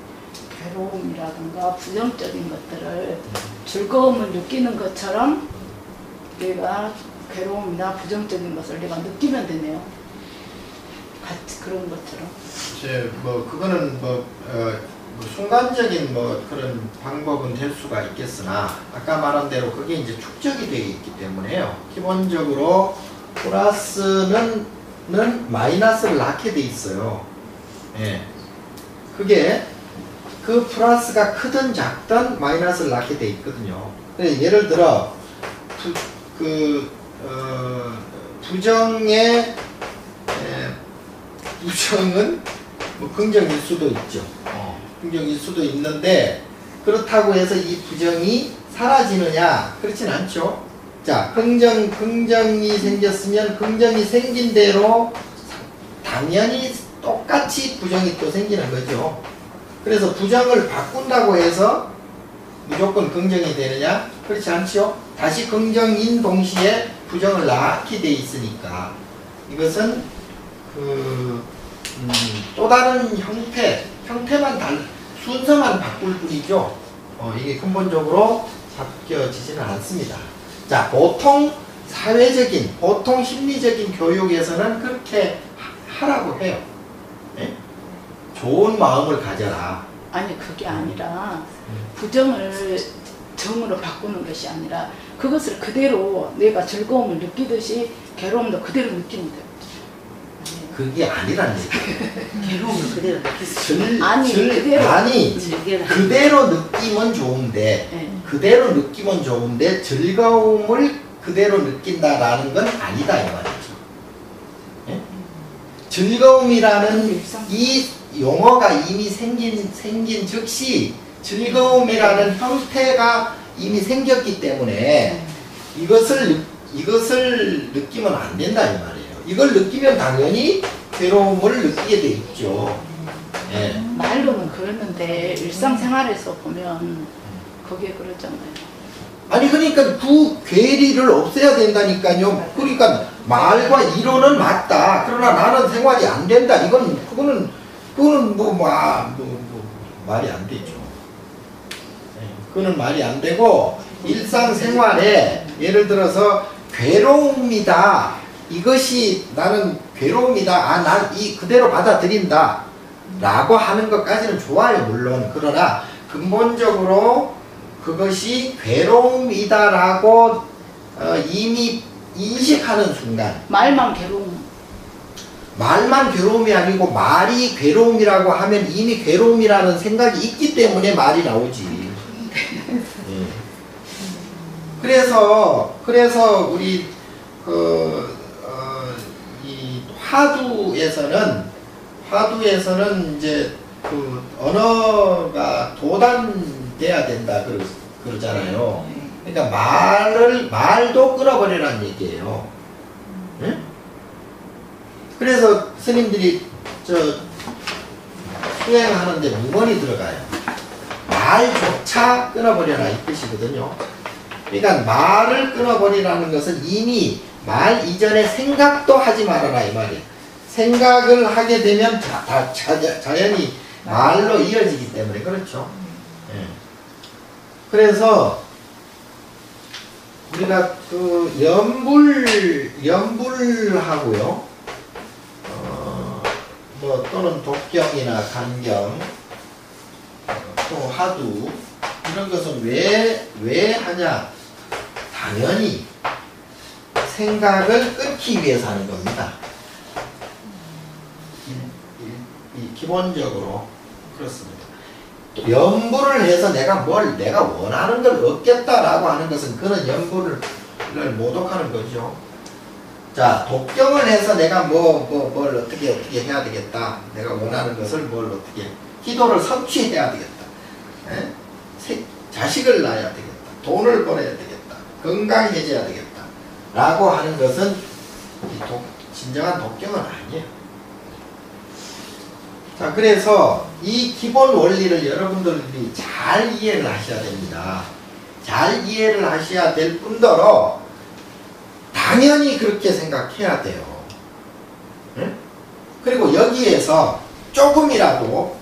괴로움이라든가 부정적인 것들을 즐거움을 느끼는 것처럼 내가 괴로움이나 부정적인 것을 내가 느끼면 되네요. 같이 그런 것처럼. 이제 뭐 그거는 순간적인 그런 방법은 될 수가 있겠으나 아까 말한 대로 그게 이제 축적이 되어 있기 때문에요. 기본적으로 플러스는 마이너스를 낳게 돼 있어요. 예. 그게 그 플러스가 크든 작든 마이너스를 낳게 돼 있거든요. 예를 들어 부정은 뭐 긍정일 수도 있죠. 긍정일 수도 있는데 그렇다고 해서 이 부정이 사라지느냐? 그렇진 않죠. 자, 긍정이 생겼으면 긍정이 생긴 대로 당연히 똑같이 부정이 또 생기는 거죠. 그래서 부정을 바꾼다고 해서 무조건 긍정이 되느냐? 그렇지 않죠. 다시 긍정인 동시에 부정을 낳게 돼 있으니까 이것은 또 다른 형태만 순서만 바꿀 뿐이죠. 이게 근본적으로 바뀌어지지는 않습니다. 자, 보통 심리적인 교육에서는 그렇게 하라고 해요. 네? 좋은 마음을 가져라. 아니, 그게 아니라 부정을 정으로 바꾸는 것이 아니라 그것을 그대로 내가 즐거움을 느끼듯이 괴로움도 그대로 느끼면 돼요. 그게 아니란 얘기예요. 괴로움을 그대로 느낄 수 있어요. 그대로 느끼면 좋은데 네. 그대로 느끼면 좋은데 즐거움을 그대로 느낀다라는 건 아니다 이 말이죠. 네? 즐거움이라는 이 용어가 이미 생긴 즉시 즐거움이라는 형태가 이미 생겼기 때문에 이것을 느끼면 안 된다 이 말이에요. 이걸 느끼면 당연히 괴로움을 느끼게 돼 있죠. 예. 말로는 그러는데 일상생활에서 보면 그게 그러잖아요. 아니 그러니까 그 괴리를 없애야 된다니까요. 그러니까 말과 이론은 맞다. 그러나 나는 생활이 안 된다. 그거는 말이 안 되죠. 그거는 말이 안 되고 일상생활에 예를 들어서 괴로움이다. 이것이 나는 괴로움이다. 난 그대로 받아들인다. 라고 하는 것까지는 좋아요. 물론. 그러나 근본적으로 그것이 괴로움이다라고 이미 인식하는 순간 말만 괴로움이 아니고 말이 괴로움이라고 하면 이미 괴로움이라는 생각이 있기 때문에 말이 나오지. 그래서 우리 이 화두에서는 이제 그 언어가 도단돼야 된다 그러잖아요. 그러니까 말도 끊어버리라는 얘기예요. 네? 그래서 스님들이 수행하는데 무언이 들어가요. 말조차 끊어버려라 이 뜻이거든요. 그러니까 말을 끊어버리라는 것은 이미 말 이전에 생각도 하지 말아라 이 말이에요. 생각을 하게 되면 자연히 말로 이어지기 때문에 그렇죠. 예. 그래서 우리가 그 연불하고요. 또는 독경이나 간경, 또 하두 이런 것은 왜 하냐? 당연히 생각을 끊기 위해서 하는 겁니다. 기본적으로 그렇습니다. 연구를 해서 내가 원하는 걸 얻겠다라고 하는 것은 그는 연구를 모독하는 거죠. 자, 독경을 해서 내가 뭘 어떻게 해야 되겠다. 내가 원하는 것을 뭘 어떻게, 기도를 성취해야 되겠다. 자식을 낳아야 되겠다. 돈을 벌어야 되겠다. 건강해져야 되겠다. 라고 하는 것은 진정한 독경은 아니에요. 자, 그래서 이 기본 원리를 여러분들이 잘 이해를 하셔야 됩니다. 잘 이해를 하셔야 될 뿐더러 당연히 그렇게 생각해야 돼요. 응? 그리고 여기에서 조금이라도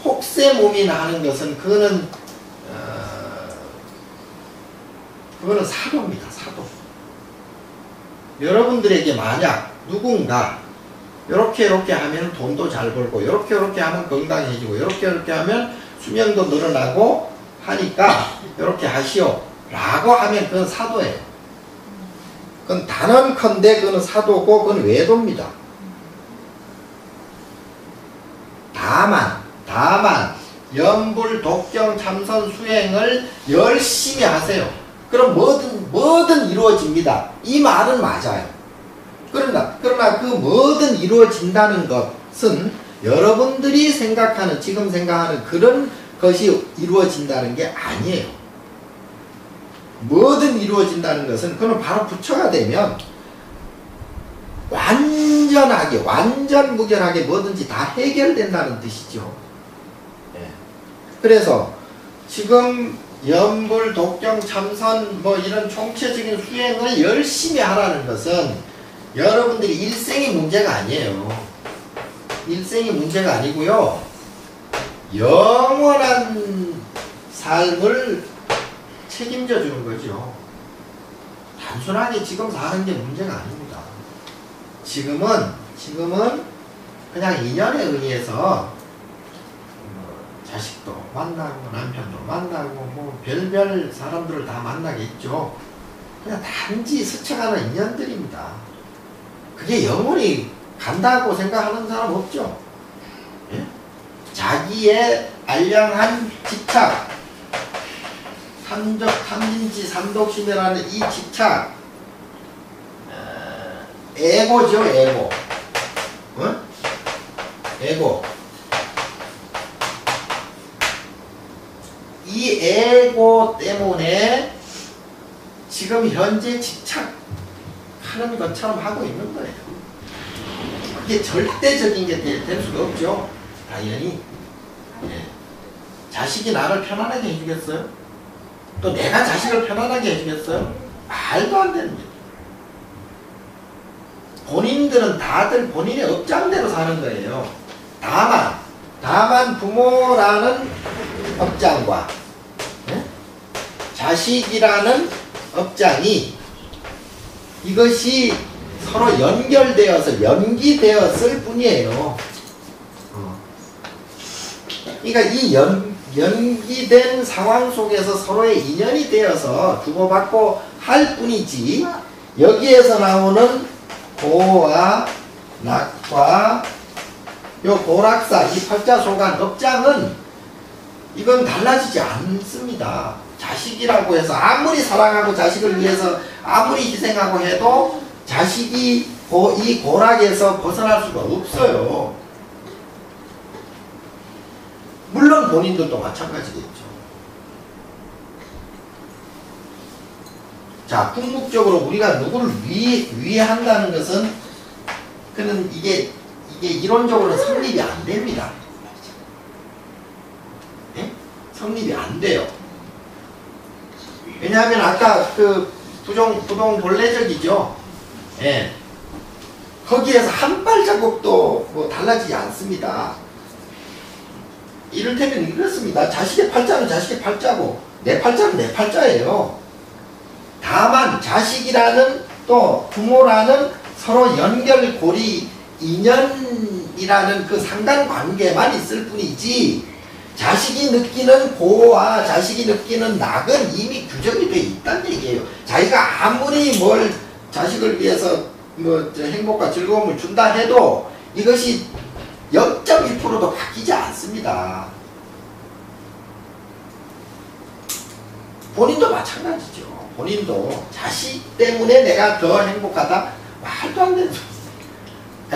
혹세무민 하는 것은 그거는 사도입니다. 사도. 여러분들에게 만약 누군가 이렇게 하면 돈도 잘 벌고 이렇게 하면 건강해지고 이렇게 하면 수명도 늘어나고 하니까 이렇게 하시오 라고 하면 그건 사도예요. 그건 단언컨대 그건 사도고 그건 외도입니다. 다만 연불 독경 참선 수행을 열심히 하세요. 그럼 뭐든 이루어집니다. 이 말은 맞아요. 그러나 그 뭐든 이루어진다는 것은 여러분들이 지금 생각하는 그런 것이 이루어진다는 게 아니에요. 뭐든 이루어진다는 것은 그는 바로 부처가 되면 완전무결하게 뭐든지 다 해결된다는 뜻이죠. 그래서 지금 연불, 독경, 참선 이런 총체적인 수행을 열심히 하라는 것은 여러분들이 일생이 문제가 아니에요. 일생이 문제가 아니고요. 영원한 삶을 책임져 주는 거죠. 단순하게 지금 사는 게 문제가 아닙니다. 지금은 그냥 인연에 의해서 자식도 만나고 남편도 만나고 별별 사람들을 다 만나겠죠. 그냥 단지 스쳐가는 인연들입니다. 그게 영원히 간다고 생각하는 사람 없죠. 예? 자기의 알량한 집착, 탐진치 삼독심이라는 이 집착, 에고죠, 에고. 에고. 이 에고 때문에 지금 현재 집착하는 것처럼 하고 있는 거예요. 그게 절대적인 게 될 수가 없죠. 당연히. 예. 자식이 나를 편안하게 해주겠어요? 또 내가 자식을 편안하게 해주겠어요? 말도 안 되는 거예요. 본인들은 다들 본인의 업장대로 사는 거예요. 다만 부모라는 업장과 자식이라는 업장이 이것이 서로 연기되었을 뿐이에요. 그러니까 이 연기된 상황 속에서 서로의 인연이 되어서 주고받고 할 뿐이지, 여기에서 나오는 고와 낙과 요 고락사, 이 팔자소간 업장은 이건 달라지지 않습니다. 자식이라고 해서 아무리 사랑하고 자식을 위해서 아무리 희생하고 해도 자식이 이 고락에서 벗어날 수가 없어요. 물론 본인들도 마찬가지겠죠. 자, 궁극적으로 우리가 누구를 위한다는 것은 그는 이게 이론적으로는 성립이 안 됩니다. 네? 성립이 안 돼요. 왜냐하면 아까 그 부동 본래적이죠. 예. 거기에서 한 발자국도 뭐 달라지지 않습니다. 이를테면 이렇습니다. 자식의 팔자는 자식의 팔자고 내 팔자는 내 팔자예요. 다만 자식이라는 또 부모라는 서로 연결고리 인연이라는 그 상관관계만 있을 뿐이지 자식이 느끼는 고와 자식이 느끼는 낙은 이미 규정이 돼 있다는 얘기예요. 자기가 아무리 뭘 자식을 위해서 뭐 행복과 즐거움을 준다 해도 이것이 0.1%도 바뀌지 않습니다. 본인도 마찬가지죠. 본인도 자식 때문에 내가 더 행복하다? 말도 안 되는 소리.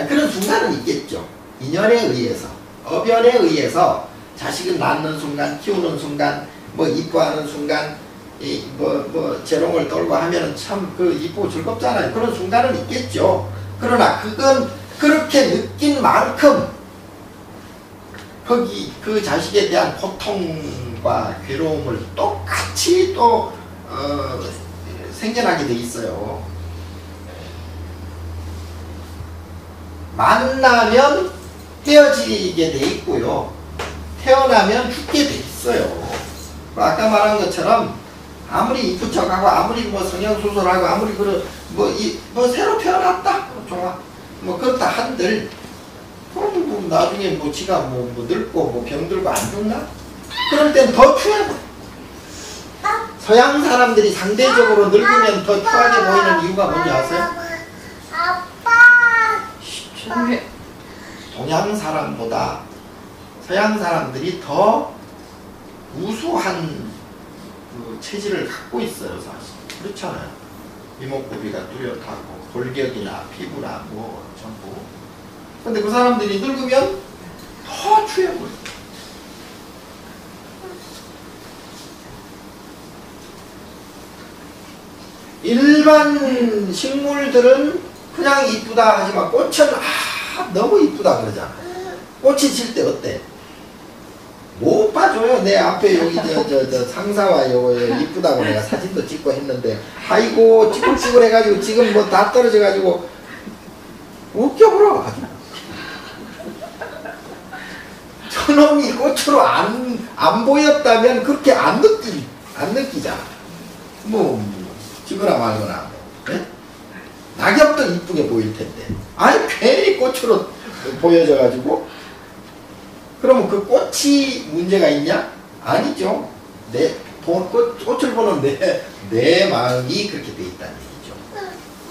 그런 순간은 있겠죠. 인연에 의해서, 어변에 의해서 자식을 낳는 순간, 키우는 순간, 뭐 이뻐하는 순간, 재롱을 떨고 하면은 참 그 이쁘고 즐겁잖아요. 그런 순간은 있겠죠. 그러나 그건 그렇게 느낀 만큼 거기 그 자식에 대한 고통과 괴로움을 똑같이 또 생겨나게 돼 있어요. 만나면 헤어지게 돼 있고요. 태어나면 죽게 돼 있어요. 아까 말한 것처럼 아무리 이쁜 척하고 아무리 뭐 성형수술하고 아무리 뭐 새로 태어났다 좋아 뭐 그렇다 한들 그럼 뭐 나중에 뭐 지가 뭐 늙고 뭐 병들고 안 죽나? 그럴 땐 더 추해. 서양 사람들이 상대적으로 늙으면 더 추하게 보이는 이유가 뭔지 아세요? 동양 사람보다 서양 사람들이 더 우수한 그 체질을 갖고 있어요, 사실. 그렇잖아요. 이목구비가 뚜렷하고 골격이나 피부나 뭐 전부. 근데 그 사람들이 늙으면 더 추해 보여요. 일반 식물들은 그냥 이쁘다 하지만 꽃은 너무 이쁘다 그러잖아. 꽃이 질 때 어때? 못 봐줘요. 내 앞에 여기 저 상사와 요거 이쁘다고 내가 사진도 찍고 했는데 아이고 찌글찌글 해가지고 지금 뭐 다 떨어져가지고 웃겨보러 아주. 저놈이 꽃으로 안 보였다면 그렇게 안 느끼잖아. 뭐 찍거나 말거나 네? 낙엽도 이쁘게 보일 텐데 아니 괜히 꽃으로 보여져가지고 그러면 그 꽃이 문제가 있냐? 아니죠. 꽃을 보는 내 마음이 그렇게 돼 있다는 얘기죠.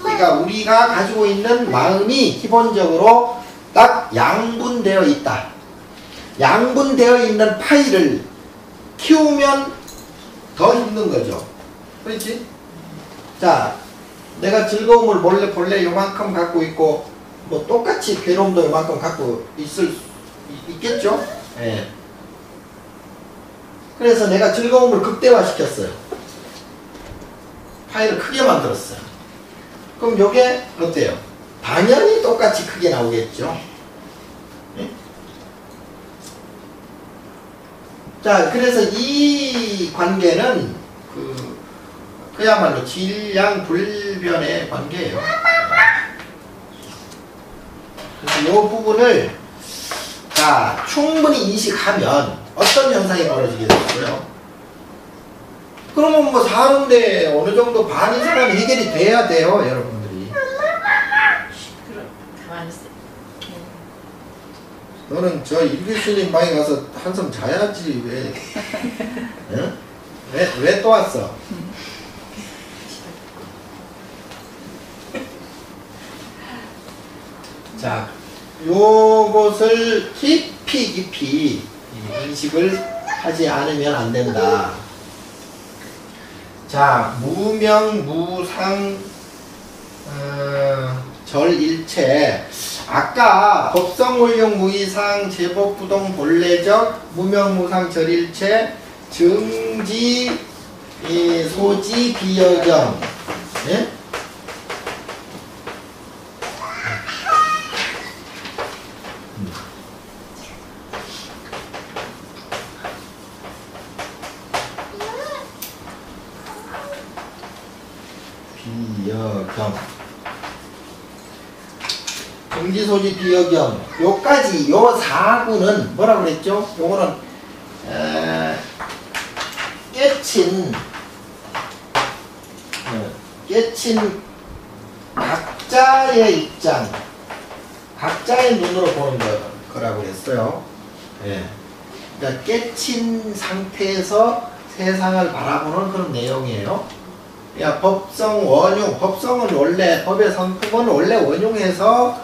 그러니까 우리가 가지고 있는 마음이 기본적으로 딱 양분되어 있다. 양분되어 있는 파이를 키우면 더 힘든 거죠. 그렇지? 자, 내가 즐거움을 본래 요만큼 갖고 있고 뭐 똑같이 괴로움도 요만큼 갖고 있겠죠? 예. 그래서 내가 즐거움을 극대화시켰어요. 파일을 크게 만들었어요. 그럼 요게 어때요? 당연히 똑같이 크게 나오겠죠? 예? 자, 그래서 이 관계는 그야말로 질양불변의 관계예요. 그래서 이 부분을 자, 충분히 인식하면 어떤 현상이 벌어지겠어요? 그러면 뭐 사는데 어느 정도 반 이상은 해결이 돼야 돼요, 여러분들이. 가만히 있어. 너는 저 일교수님 방에 가서 한숨 자야지 왜? 응? 왜 또 왔어? 자, 요것을 깊이 인식을 하지 않으면 안 된다. 자, 무명, 무상, 절일체. 아까 법성홀용 무이상 제법부동 본래적 무명, 무상, 절일체 증지, 소지, 비여경. 예? 비여경. 정지소지 비여경. 요까지, 요 4구는 뭐라고 그랬죠? 요거는, 깨친 각자의 입장, 각자의 눈으로 보는 거라고 했어요. 예. 그러니까 깨친 상태에서 세상을 바라보는 그런 내용이에요. 그러니까 법성, 원용, 법성은 원래, 법의 성품은 원래 원용해서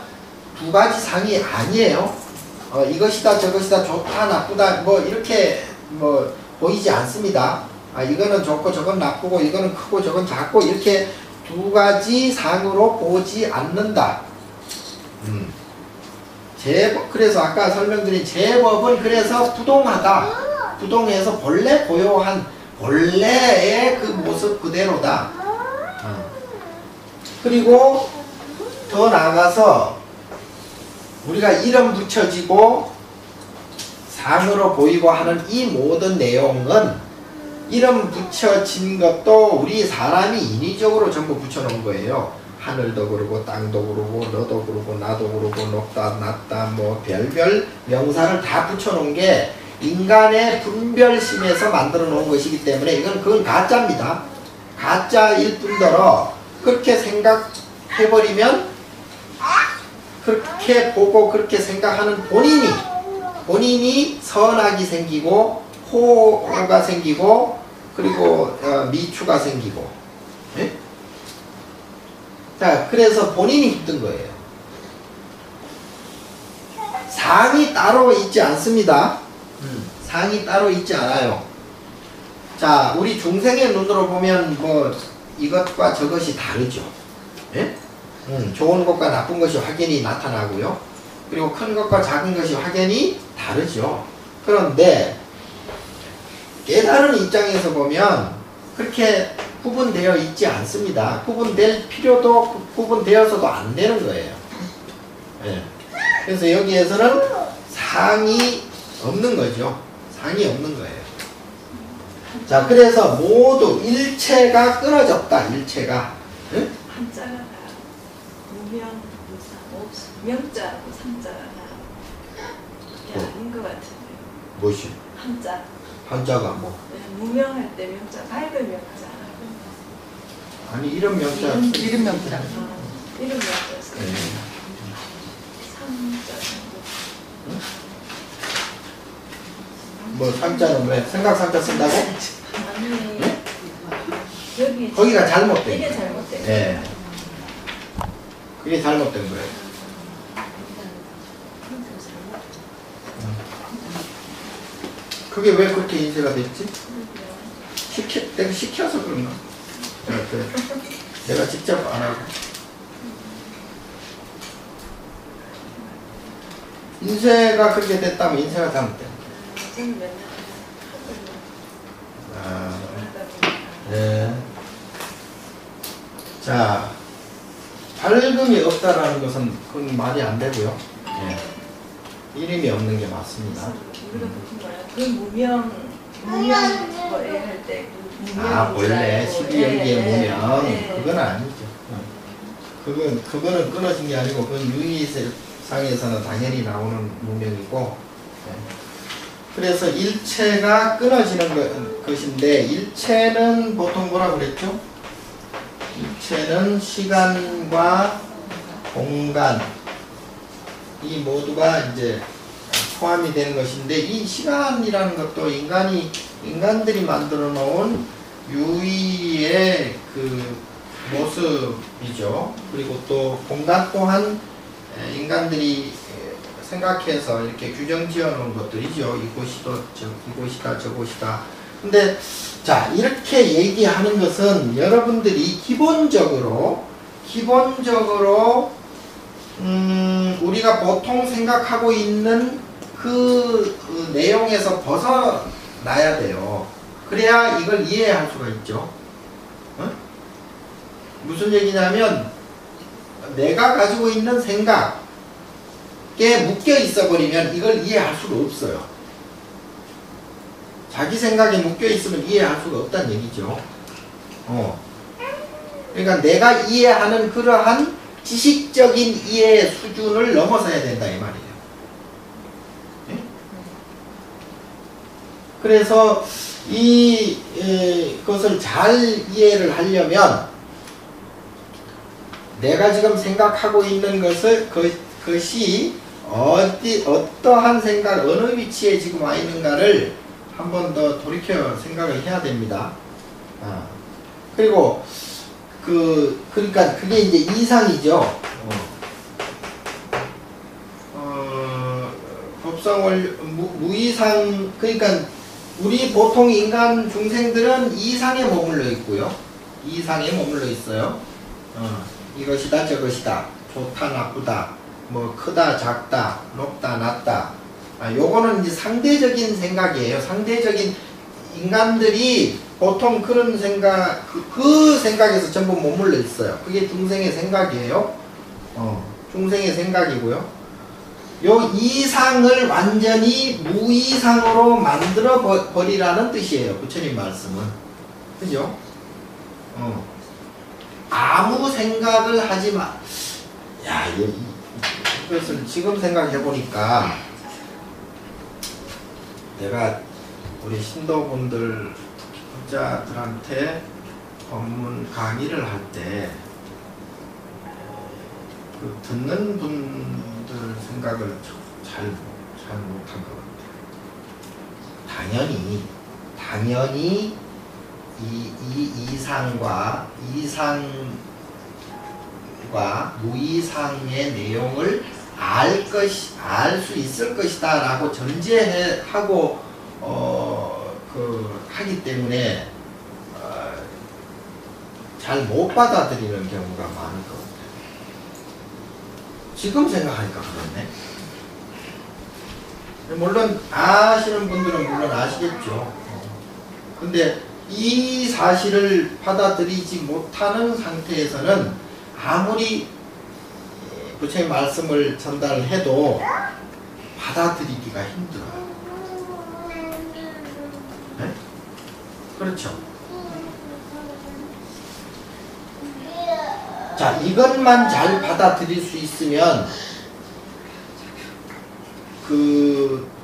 두 가지 상이 아니에요. 이것이다, 저것이다, 좋다, 나쁘다, 뭐, 이렇게, 뭐, 보이지 않습니다. 이거는 좋고, 저건 나쁘고, 이거는 크고, 저건 작고, 이렇게 두 가지 상으로 보지 않는다. 그래서 아까 설명드린 제법은 그래서 부동하다. 부동해서 본래 고요한 본래의 그 모습 그대로다. 그리고 더 나아가서 우리가 이름 붙여지고 상으로 보이고 하는 이 모든 내용은 이름 붙여진 것도 우리 사람이 인위적으로 전부 붙여놓은 거예요. 하늘도 그러고 땅도 그러고 너도 그러고 나도 그러고 높다 낮다 뭐 별별 명사를 다 붙여놓은 게 인간의 분별심에서 만들어 놓은 것이기 때문에 그건 가짜입니다. 가짜일 뿐더러 그렇게 생각해버리면 그렇게 보고 그렇게 생각하는 본인이 선악이 생기고 호가 생기고 그리고 미추가 생기고 예? 자, 그래서 본인이 힘든 거예요. 상이 따로 있지 않습니다. 상이 따로 있지 않아요. 자, 우리 중생의 눈으로 보면 뭐 이것과 저것이 다르죠. 예? 좋은 것과 나쁜 것이 확연히 나타나고요. 그리고 큰 것과 작은 것이 확연히 다르죠. 그런데 깨달은 입장에서 보면 그렇게 구분되어 있지 않습니다. 구분될 필요도 구분되어서도 안 되는 거예요. 예. 그래서 여기에서는 상이 없는 거죠. 상이 없는 거예요. 자, 그래서 모두 일체가 끊어졌다. 일체가. 응? 한자가 나 무명, 명자하고 상자가 나 아닌 것 같은데. 무엇이? 한자. 한자가 뭐? 무명할 때 명자, 밝은 명자. 아니 이런 명자. 이름 명자. 이름 명자. 네. 상자 정도. 응? 뭐 상자는 왜 생각 상자 쓴다고? 아니 응? 여기 거기가 잘못된 이게 거예요. 잘못된 거예요. 네. 그게 잘못된 거예요. 그게 왜 그렇게 인쇄가 됐지? 내가 시켜서 그런가? 내가 직접 안 하고. 인쇄가 그렇게 됐다면 인쇄가 잘못된 거예요. 저는 맨날 아, 하다 보니까 네. 자, 밝음이 없다라는 것은 그건 말이 안 되고요. 예. 이름이 없는 게 맞습니다. 우리가 보통 뭐야? 그 무명 뭐에 할때 아, 본래 12연기의 무명 네. 그건 아니죠. 그거는 끊어진 게 아니고 그건 유의상에서는 당연히 나오는 무명이고. 예. 그래서 일체가 끊어지는 것인데 일체는 보통 뭐라고 그랬죠? 일체는 시간과 공간 이 모두가 이제 포함이 되는 것인데 이 시간이라는 것도 인간들이 만들어 놓은 유의의 그 모습이죠. 그리고 또 공간 또한 인간들이 생각해서 이렇게 규정 지어 놓은 것들이죠. 이곳이다 저곳이다. 근데 자, 이렇게 얘기하는 것은 여러분들이 기본적으로 우리가 보통 생각하고 있는 그 내용에서 벗어나야 돼요. 그래야 이걸 이해할 수가 있죠. 어? 무슨 얘기냐면 내가 가지고 있는 생각에 묶여 있어 버리면 이걸 이해할 수가 없어요. 자기 생각에 묶여 있으면 이해할 수가 없다는 얘기죠. 그러니까 내가 이해하는 그러한 지식적인 이해의 수준을 넘어서야 된다 이 말이에요. 네? 그래서 그것을 잘 이해를 하려면 내가 지금 생각하고 있는 것을 그것이 어떠한 생각, 어느 위치에 지금 와 있는가를 한 번 더 돌이켜 생각을 해야 됩니다. 그리고 그러니까 그게 이제 이상이죠. 법성을 무이상, 그러니까 우리 보통 인간 중생들은 이상에 머물러 있고요. 이상에 머물러 있어요. 이것이다 저것이다, 좋다 나쁘다, 뭐 크다 작다, 높다 낮다. 요거는 이제 상대적인 생각이에요. 상대적인 인간들이 보통 그런 생각, 그 생각에서 전부 머물러 있어요. 그게 중생의 생각이에요. 중생의 생각이고요. 요 이상을 완전히 무이상으로 만들어 버리라는 뜻이에요. 부처님 말씀은. 그죠? 아무 생각을 하지 마. 야, 이것을 지금 생각해 보니까 내가 우리 신도분들, 학자들한테 법문 강의를 할 때 그 듣는 분들 생각을 잘 못한 것 같아요. 당연히 이 이상과 무이상의 내용을 알 수 있을 것이다 라고 전제하고 하기 때문에 잘 못 받아들이는 경우가 많을 것 같아요. 지금 생각하니까 그렇네. 물론 아시는 분들은 물론 아시겠죠. 근데 이 사실을 받아들이지 못하는 상태에서는 아무리 부처의 말씀을 전달해도 받아들이기가 힘들어요. 네? 그렇죠. 자, 이것만 잘 받아들일 수 있으면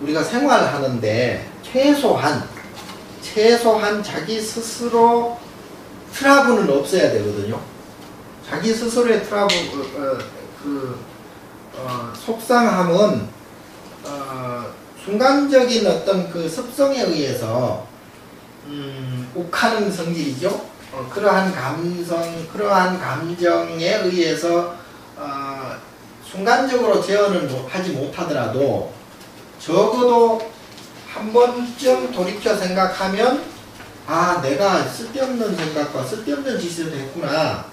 우리가 생활하는데 최소한 자기 스스로 트러블은 없어야 되거든요. 자기 스스로의 트러블, 속상함은 순간적인 어떤 그 습성에 의해서 욱하는 성질이죠. 그러한 그러한 감정에 의해서 순간적으로 제어는 하지 못하더라도 적어도 한 번쯤 돌이켜 생각하면 내가 쓸데없는 생각과 쓸데없는 짓을 했구나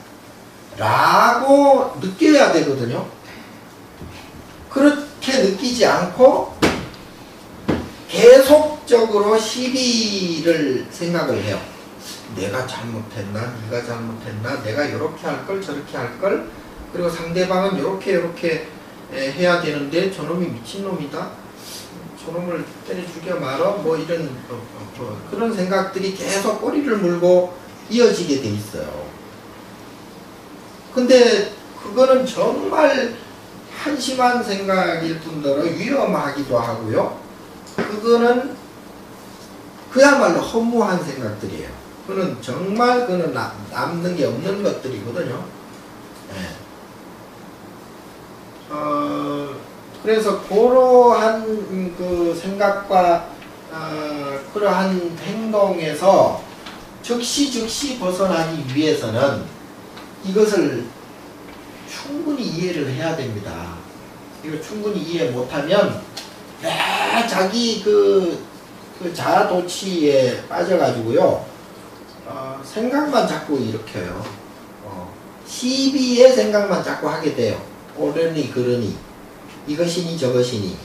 라고 느껴야 되거든요. 그렇게 느끼지 않고 계속적으로 시비를 생각을 해요. 내가 잘못했나? 네가 잘못했나? 내가 이렇게 할 걸 저렇게 할 걸? 그리고 상대방은 이렇게 해야 되는데 저놈이 미친놈이다? 저놈을 때려 죽여 말어? 뭐 이런 그런 생각들이 계속 꼬리를 물고 이어지게 돼 있어요. 근데 그거는 정말 한심한 생각일 뿐더러 위험하기도 하고요. 그거는 그야말로 허무한 생각들이에요. 그거는 정말 남는 게 없는 것들이거든요. 네. 그래서 그러한 그 생각과 그러한 행동에서 즉시 벗어나기 위해서는 이것을 충분히 이해를 해야 됩니다. 이거 충분히 이해 못하면 자기 그 자아도취에 빠져가지고요. 생각만 자꾸 일으켜요. 시비의 생각만 자꾸 하게 돼요. 옳으니 그러니 이것이니 저것이니.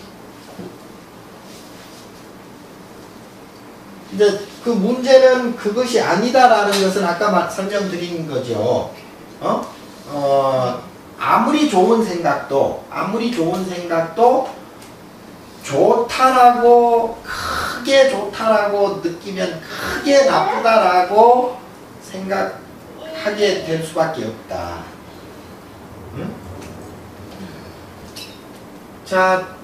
근데 그 문제는 그것이 아니다라는 것은 아까 설명드린 거죠. 아무리 좋은 생각도 크게 좋다라고 느끼면 크게 나쁘다라고 생각하게 될 수밖에 없다. 응? 자,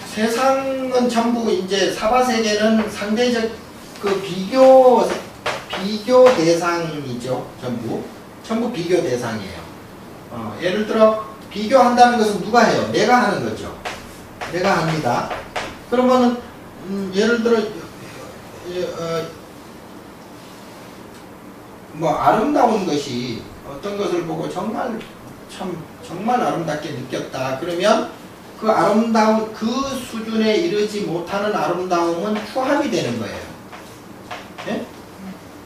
세상은 전부 이제 사바세계는 상대적 비교 대상이죠. 전부 전부 비교 대상이에요. 예를 들어 비교한다는 것은 누가 해요? 내가 하는 거죠. 내가 합니다. 그러면은 예를 들어 뭐 아름다운 것이 어떤 것을 보고 정말 아름답게 느꼈다. 그러면 그 아름다운 그 수준에 이르지 못하는 아름다움은 추함이 되는 거예요. 예?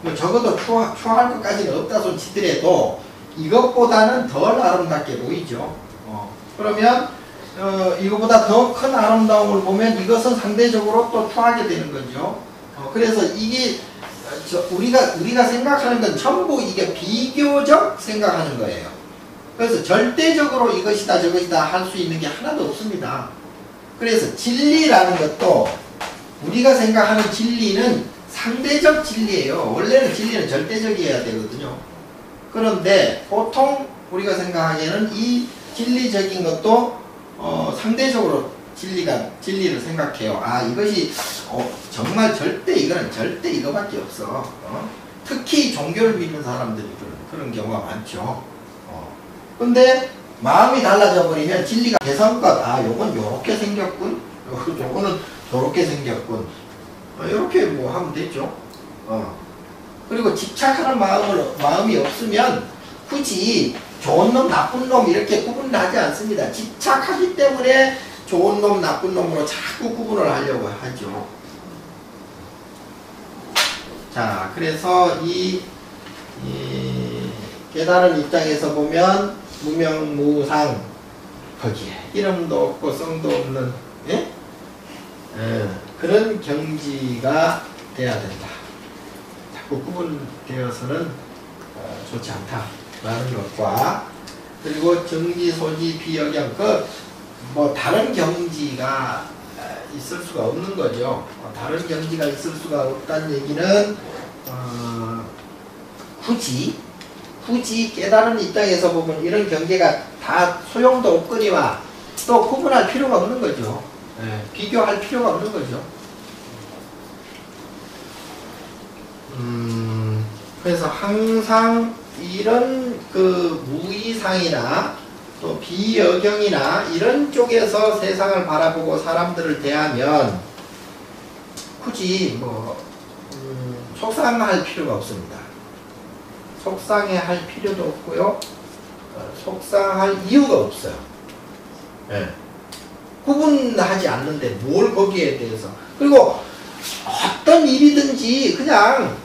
뭐 적어도 추할 것까지는 없다 손 치더라도 이것보다는 덜 아름답게 보이죠. 그러면 이거보다 더 큰 아름다움을 보면 이것은 상대적으로 또 추하게 되는 거죠. 그래서 이게 우리가 생각하는 건 전부 이게 비교적 생각하는 거예요. 그래서 절대적으로 이것이다 저것이다 할 수 있는 게 하나도 없습니다. 그래서 진리라는 것도 우리가 생각하는 진리는 상대적 진리예요. 원래는 진리는 절대적이어야 되거든요. 그런데 보통 우리가 생각하기에는 이 진리적인 것도 상대적으로 진리를 생각해요. 아, 이것이 정말 이거는 절대 이거밖에 없어. 특히 종교를 믿는 사람들이 그런 경우가 많죠. 근데 마음이 달라져 버리면 진리가 개성껏 요건 요렇게 생겼군, 요거는 요렇게 생겼군, 이렇게 뭐 하면 되죠. 그리고 집착하는 마음이 없으면 굳이 좋은 놈 나쁜 놈 이렇게 구분하지 않습니다. 집착하기 때문에 좋은 놈 나쁜 놈으로 자꾸 구분을 하려고 하죠. 자, 그래서 이 깨달은 입장에서 보면 무명무상, 거기에 이름도 없고 성도 없는 그런 경지가 돼야 된다. 자꾸 구분되어서는 좋지 않다라는 것과, 그리고 정지, 소지, 비여경, 뭐 다른 경지가 있을 수가 없는 거죠. 다른 경지가 있을 수가 없다는 얘기는 굳이 깨달은 입장에서 보면 이런 경계가 다 소용도 없거니와 또 구분할 필요가 없는 거죠. 비교할 필요가 없는 거죠. 그래서 항상 이런 무의상이나 또 비여경이나 이런 쪽에서 세상을 바라보고 사람들을 대하면 굳이 속상할 필요가 없습니다. 속상해할 필요도 없고요. 속상할 이유가 없어요. 구분하지 않는데 뭘 거기에 대해서. 그리고 어떤 일이든지 그냥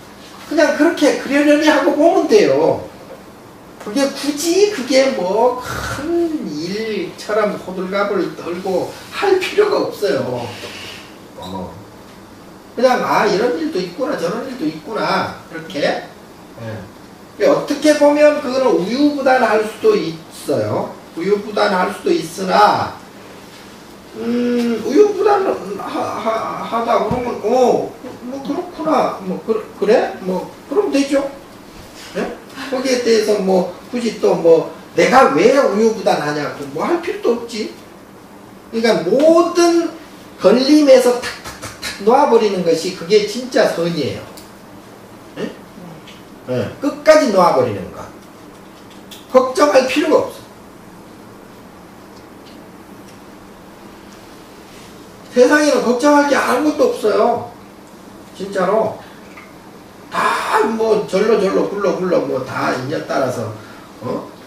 그렇게 그러려니 하고 보면 돼요. 그게 뭐 큰 일처럼 호들갑을 떨고 할 필요가 없어요. 그냥 이런 일도 있구나 저런 일도 있구나 이렇게. 어떻게 보면 그거는 우유부단할 수도 있어요. 우유부단할 수도 있으나 우유부단하다 그러면 뭐 그렇구나 그래? 그럼 되죠. 거기에 대해서 굳이 또 내가 왜 우유부단하냐고 할 필요도 없지. 그러니까 모든 걸림에서 탁탁탁탁 놓아버리는 것이 그게 진짜 선이에요. 끝까지 놓아버리는 것. 걱정할 필요가 없어. 세상에는 걱정할 게 아무것도 없어요. 진짜로. 다 절로 굴러 다 인연 따라서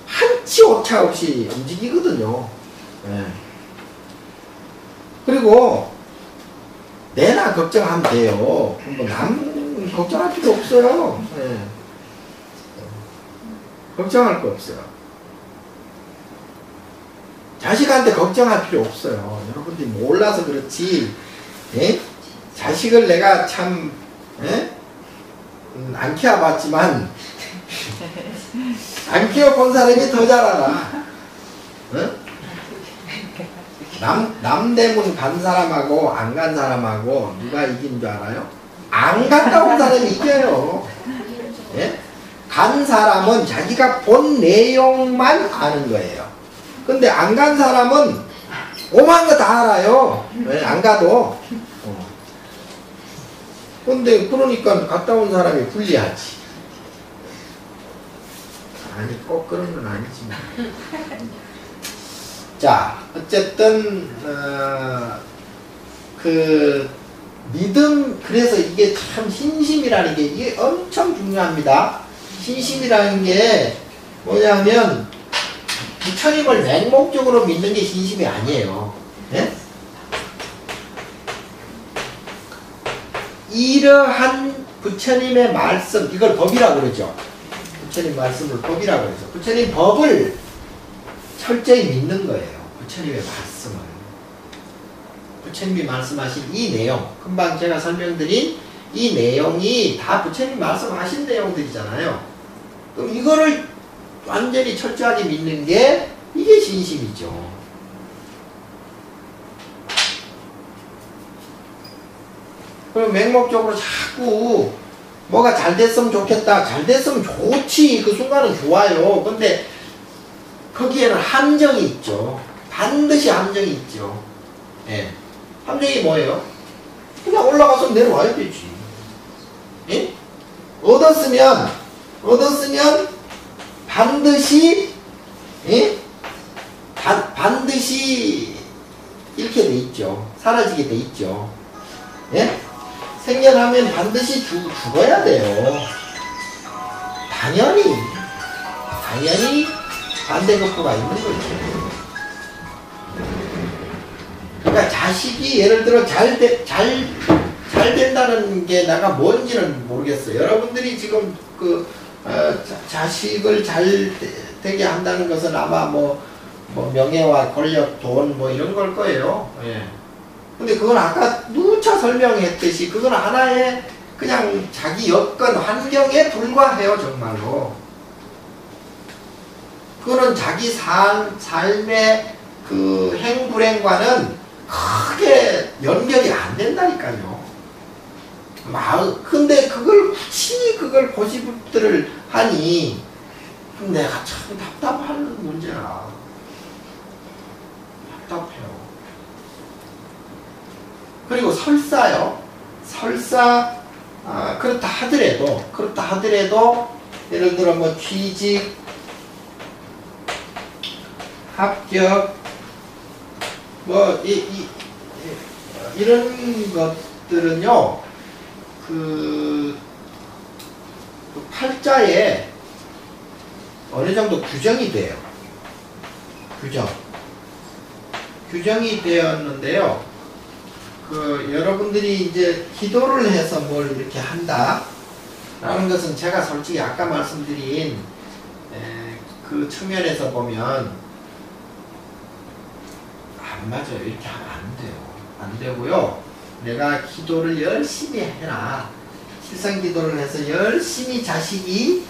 한치 오차 없이 움직이거든요. 그리고 내나 걱정하면 돼요. 남 걱정할 필요 없어요. 걱정할 거 없어요. 자식한테 걱정할 필요 없어요. 여러분들이 몰라서 그렇지. 자식을 내가 참 안 키워봤지만 안 키워본 사람이 더 잘 알아. 남대문 간 사람하고 안 간 사람하고 누가 이긴 줄 알아요? 안 갔다 온 사람이 이겨요. 간 사람은 자기가 본 내용만 아는 거예요. 근데 안 간 사람은 오만 거 다 알아요. 안 가도. 근데 그러니까 갔다 온 사람이 불리하지. 아니 꼭 그런 건 아니지만. 자, 어쨌든 그 믿음, 그래서 이게 참 신심이라는 게 이게 엄청 중요합니다. 신심이라는 게 뭐냐면 부처님을 맹목적으로 믿는 게 신심이 아니에요. 네? 이러한 부처님의 말씀, 이걸 법이라고 그러죠. 부처님 말씀을 법이라고 그러죠. 부처님 법을 철저히 믿는 거예요. 부처님의 말씀을. 부처님이 말씀하신 이 내용, 금방 제가 설명드린 이 내용이 다 부처님 말씀하신 내용들이잖아요. 그럼 이거를 완전히 철저하게 믿는 게 이게 진심이죠. 그럼 맹목적으로 자꾸 뭐가 잘 됐으면 좋겠다. 잘 됐으면 좋지. 그 순간은 좋아요. 근데 거기에는 함정이 있죠. 반드시 함정이 있죠. 예. 함정이 뭐예요? 그냥 올라가서 내려와야 되지. 예? 얻었으면 반드시, 예? 반드시 잃게 돼 있죠. 사라지게 돼 있죠. 예? 생년하면 반드시 죽어야 돼요. 당연히 반대급부가 있는 거죠. 그러니까 자식이 예를 들어 잘 된다는 게 내가 뭔지는 모르겠어요. 여러분들이 지금 자식을 잘 되게 한다는 것은 아마 뭐 명예와 권력, 돈 뭐 이런 걸 거예요. 예. 근데 그건 아까 누차 설명했듯이 그건 하나의 그냥 자기 여건, 환경에 불과해요, 정말로. 그거는 자기 삶의 그 행불행과는 크게 연결이 안 된다니까요. 근데 굳이 그걸 고집들을 하니, 내가 참 답답한 문제야. 답답해요. 그리고 설사 그렇다 하더라도 예를 들어 뭐 취직, 합격, 뭐 이런 것들은요, 그 팔자에 어느 정도 규정이 돼요. 규정이 되었는데요. 여러분들이 이제 기도를 해서 뭘 이렇게 한다 라는 것은 제가 솔직히 아까 말씀드린 그 측면에서 보면 안 맞아요. 이렇게 하면 안 돼요. 안 되고요. 내가 기도를 열심히 해라. 실상 기도를 해서 열심히 자식의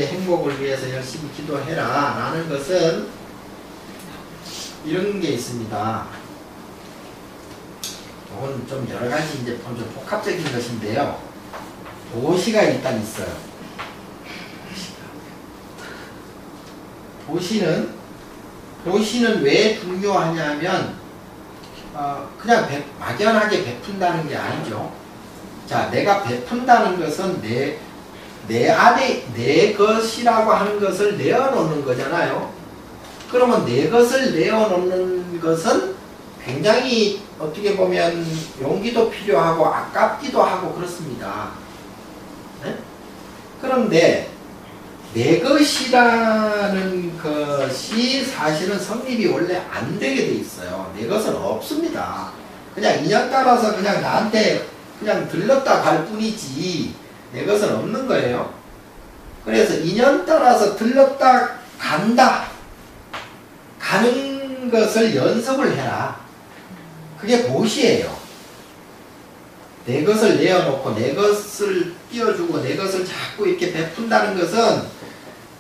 행복을 위해서 열심히 기도해라 라는 것은 이런 게 있습니다. 이건 좀 여러 가지 이제 좀 복합적인 것인데요. 도시가 일단 있어요. 도시는 왜 중요하냐면 그냥 막연하게 베푼다는 게 아니죠. 자, 내가 베푼다는 것은 내 안에 내 것이라고 하는 것을 내어놓는 거잖아요. 그러면 내 것을 내어놓는 것은 굉장히 어떻게 보면 용기도 필요하고 아깝기도 하고 그렇습니다. 네? 그런데 내 것이라는 것이 사실은 성립이 원래 안 되게 돼 있어요. 내 것은 없습니다. 그냥 인연 따라서 그냥 나한테 그냥 들렀다 갈 뿐이지 내 것은 없는 거예요. 그래서 인연 따라서 들렀다 간다. 가는 것을 연습을 해라. 그게 보시예요. 내 것을 내어놓고 내 것을 띄워주고 내 것을 자꾸 이렇게 베푼다는 것은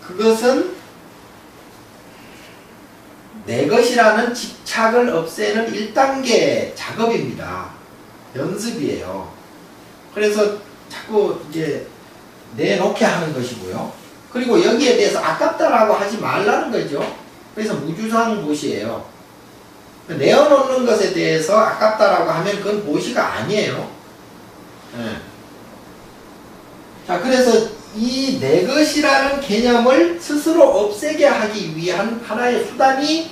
그것은 내 것이라는 집착을 없애는 1단계 작업입니다. 연습이에요. 그래서 자꾸 이제 내놓게 하는 것이고요. 그리고 여기에 대해서 아깝다라고 하지 말라는 거죠. 그래서 무주상 보시예요. 내어놓는 것에 대해서 아깝다라고 하면 그건 보시가 아니에요. 네. 자, 그래서 이 내 것이라는 개념을 스스로 없애게 하기 위한 하나의 수단이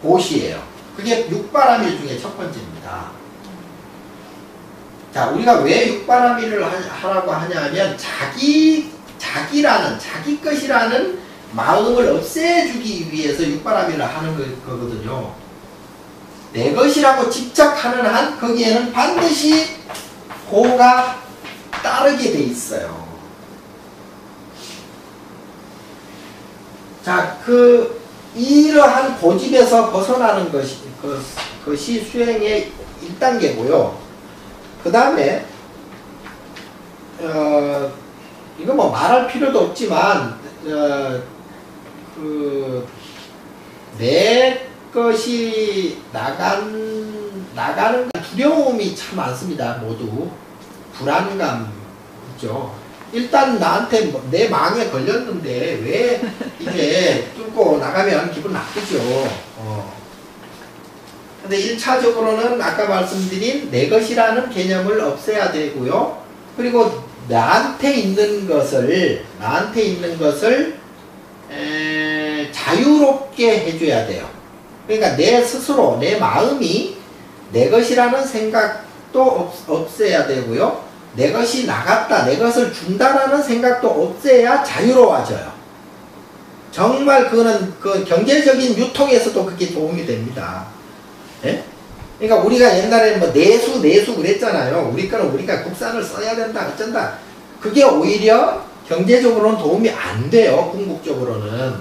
보시예요. 그게 육바라밀 중에 첫 번째입니다. 자, 우리가 왜 육바라밀을 하라고 하냐면 자기라는 자기 것이라는 마음을 없애주기 위해서 육바라밀을 하는 거거든요. 내 것이라고 집착하는 한 거기에는 반드시 고가 따르게 돼 있어요. 자, 이러한 고집에서 벗어나는 것이 수행의 1단계고요. 그 다음에, 이거 뭐 말할 필요도 없지만, 내 것이 나가는 두려움이 참 많습니다. 모두. 불안감, 있죠. 일단 나한테 내 망에 걸렸는데 왜 이게 뚫고 나가면 기분 나쁘죠. 근데 1차적으로는 아까 말씀드린 내 것이라는 개념을 없애야 되고요. 그리고 나한테 있는 것을 자유롭게 해줘야 돼요. 그러니까 내 스스로, 내 마음이 내 것이라는 생각도 없애야 되고요. 내 것이 나갔다, 내 것을 준다라는 생각도 없애야 자유로워져요. 정말 그거는 그 경제적인 유통에서도 그게 도움이 됩니다. 예? 그러니까 우리가 옛날에 뭐 내수 그랬잖아요. 우리 거는 우리가 국산을 써야 된다, 어쩐다. 그게 오히려 경제적으로는 도움이 안 돼요. 궁극적으로는.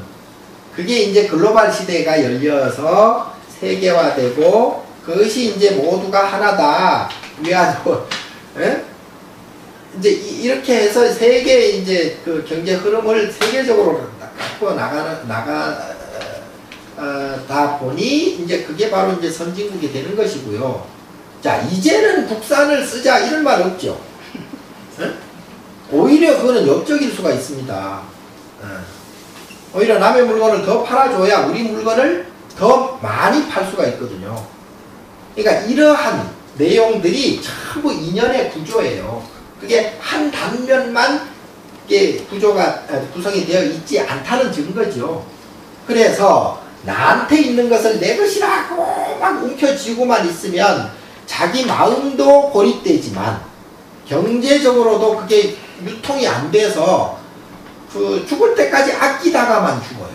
그게 이제 글로벌 시대가 열려서 세계화되고 그것이 이제 모두가 하나다. 위아도, 예? 이제 이렇게 해서 세계의 이제 그 경제 흐름을 세계적으로 갖고 나가다 보니 이제 그게 바로 이제 선진국이 되는 것이고요. 자, 이제는 국산을 쓰자 이런 말 없죠. 예? 오히려 그거는 역적일 수가 있습니다. 오히려 남의 물건을 더 팔아줘야 우리 물건을 더 많이 팔 수가 있거든요. 그러니까 이러한 내용들이 전부 인연의 구조예요. 그게 한 단면만 구조가 구성이 되어 있지 않다는 증거죠. 그래서 나한테 있는 것을 내 것이라고 막 움켜쥐고만 있으면 자기 마음도 고립되지만 경제적으로도 그게 유통이 안 돼서 그 죽을 때까지 아끼다가만 죽어요.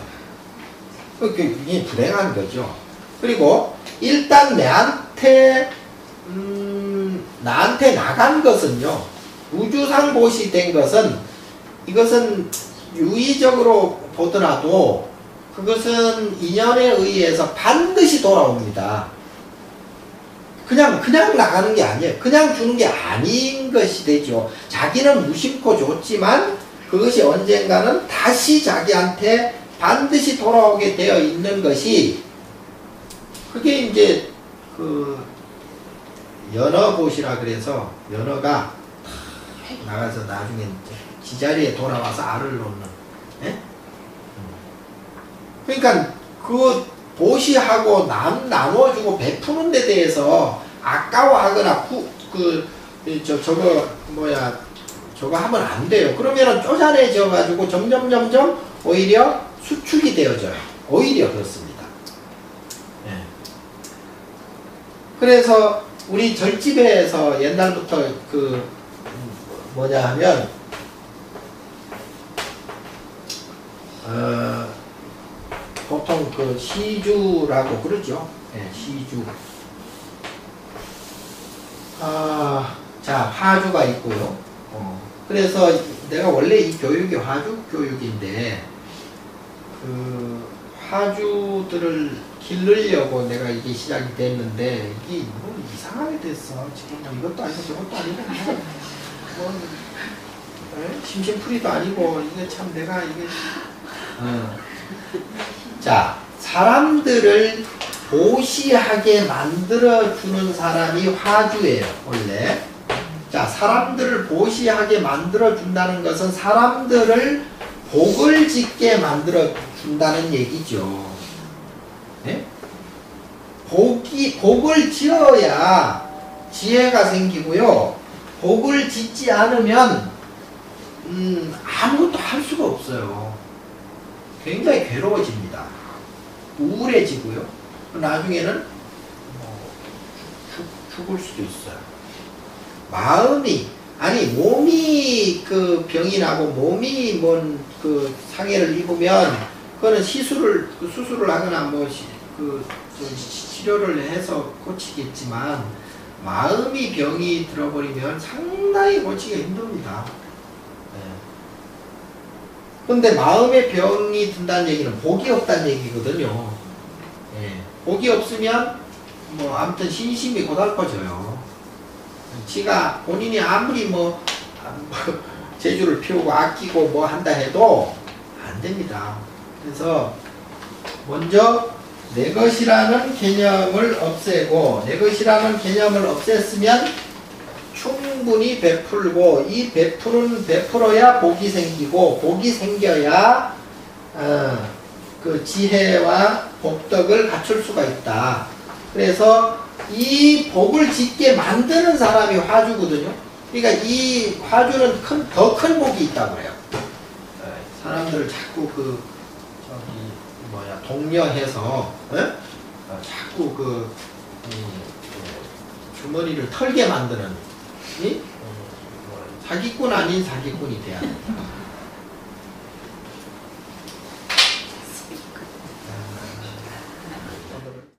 그게 불행한 거죠. 그리고 일단 나한테 나간 것은요. 우주상 보시된 것은 이것은 유의적으로 보더라도 그것은 인연에 의해서 반드시 돌아옵니다. 그냥 나가는 게 아니에요. 그냥 주는 게 아닌 것이 되죠. 자기는 무심코 줬지만 그것이 언젠가는 다시 자기한테 반드시 돌아오게 되어 있는 것이 그게 이제 그 연어봇이라 그래서 연어가 나가서 나중에 지자리에 돌아와서 알을 놓는. 예? 그러니까 그 보시하고 나눠주고 베푸는 데 대해서 아까워하거나 저거 하면 안 돼요. 그러면은 쪼잔해져 가지고 점점 오히려 수축이 되어져요. 오히려 그렇습니다. 예. 그래서 우리 절집에서 옛날부터 하면 보통 그 시주라고 그러죠. 예, 시주. 자, 화주가 있고요. 그래서 내가 원래 이 교육이 화주 교육인데 그 화주들을 기르려고 내가 이게 시작이 됐는데 이게 뭐 이상하게 됐어. 지금 뭐 이것도 아니고 저것도 아니고 심심풀이도 아니고 이게 참 내가 이게 자, 사람들을 보시하게 만들어주는 사람이 화주예요. 원래. 자, 사람들을 보시하게 만들어준다는 것은 사람들을 복을 짓게 만들어준다는 얘기죠. 네? 복을 지어야 지혜가 생기고요. 복을 짓지 않으면 아무것도 할 수가 없어요. 굉장히 괴로워집니다. 우울해지고요. 나중에는 죽을 수도 있어요. 몸이 그 병이 나고 몸이 뭔 그 상해를 입으면 그거는 수술을 하거나 치료를 해서 고치겠지만 마음이 병이 들어버리면 상당히 고치기가 힘듭니다. 근데 마음의 병이 든다는 얘기는 복이 없다는 얘기거든요. 복이 없으면 아무튼 신심이 고달퍼져요. 지가 본인이 아무리 재주를 피우고 아끼고 한다 해도 안 됩니다. 그래서 먼저 내 것이라는 개념을 없애고, 내 것이라는 개념을 없앴으면 충분히 베풀고, 이 베풀어야 복이 생기고, 복이 생겨야 그 지혜와 복덕을 갖출 수가 있다. 그래서 이 복을 짓게 만드는 사람이 화주거든요. 그러니까 이 화주는 더 큰 복이 있다고 그래요. 사람들을 자꾸 독려해서 자꾸 주머니를 털게 만드는 사기꾼 아닌 사기꾼이 돼야 됩니다.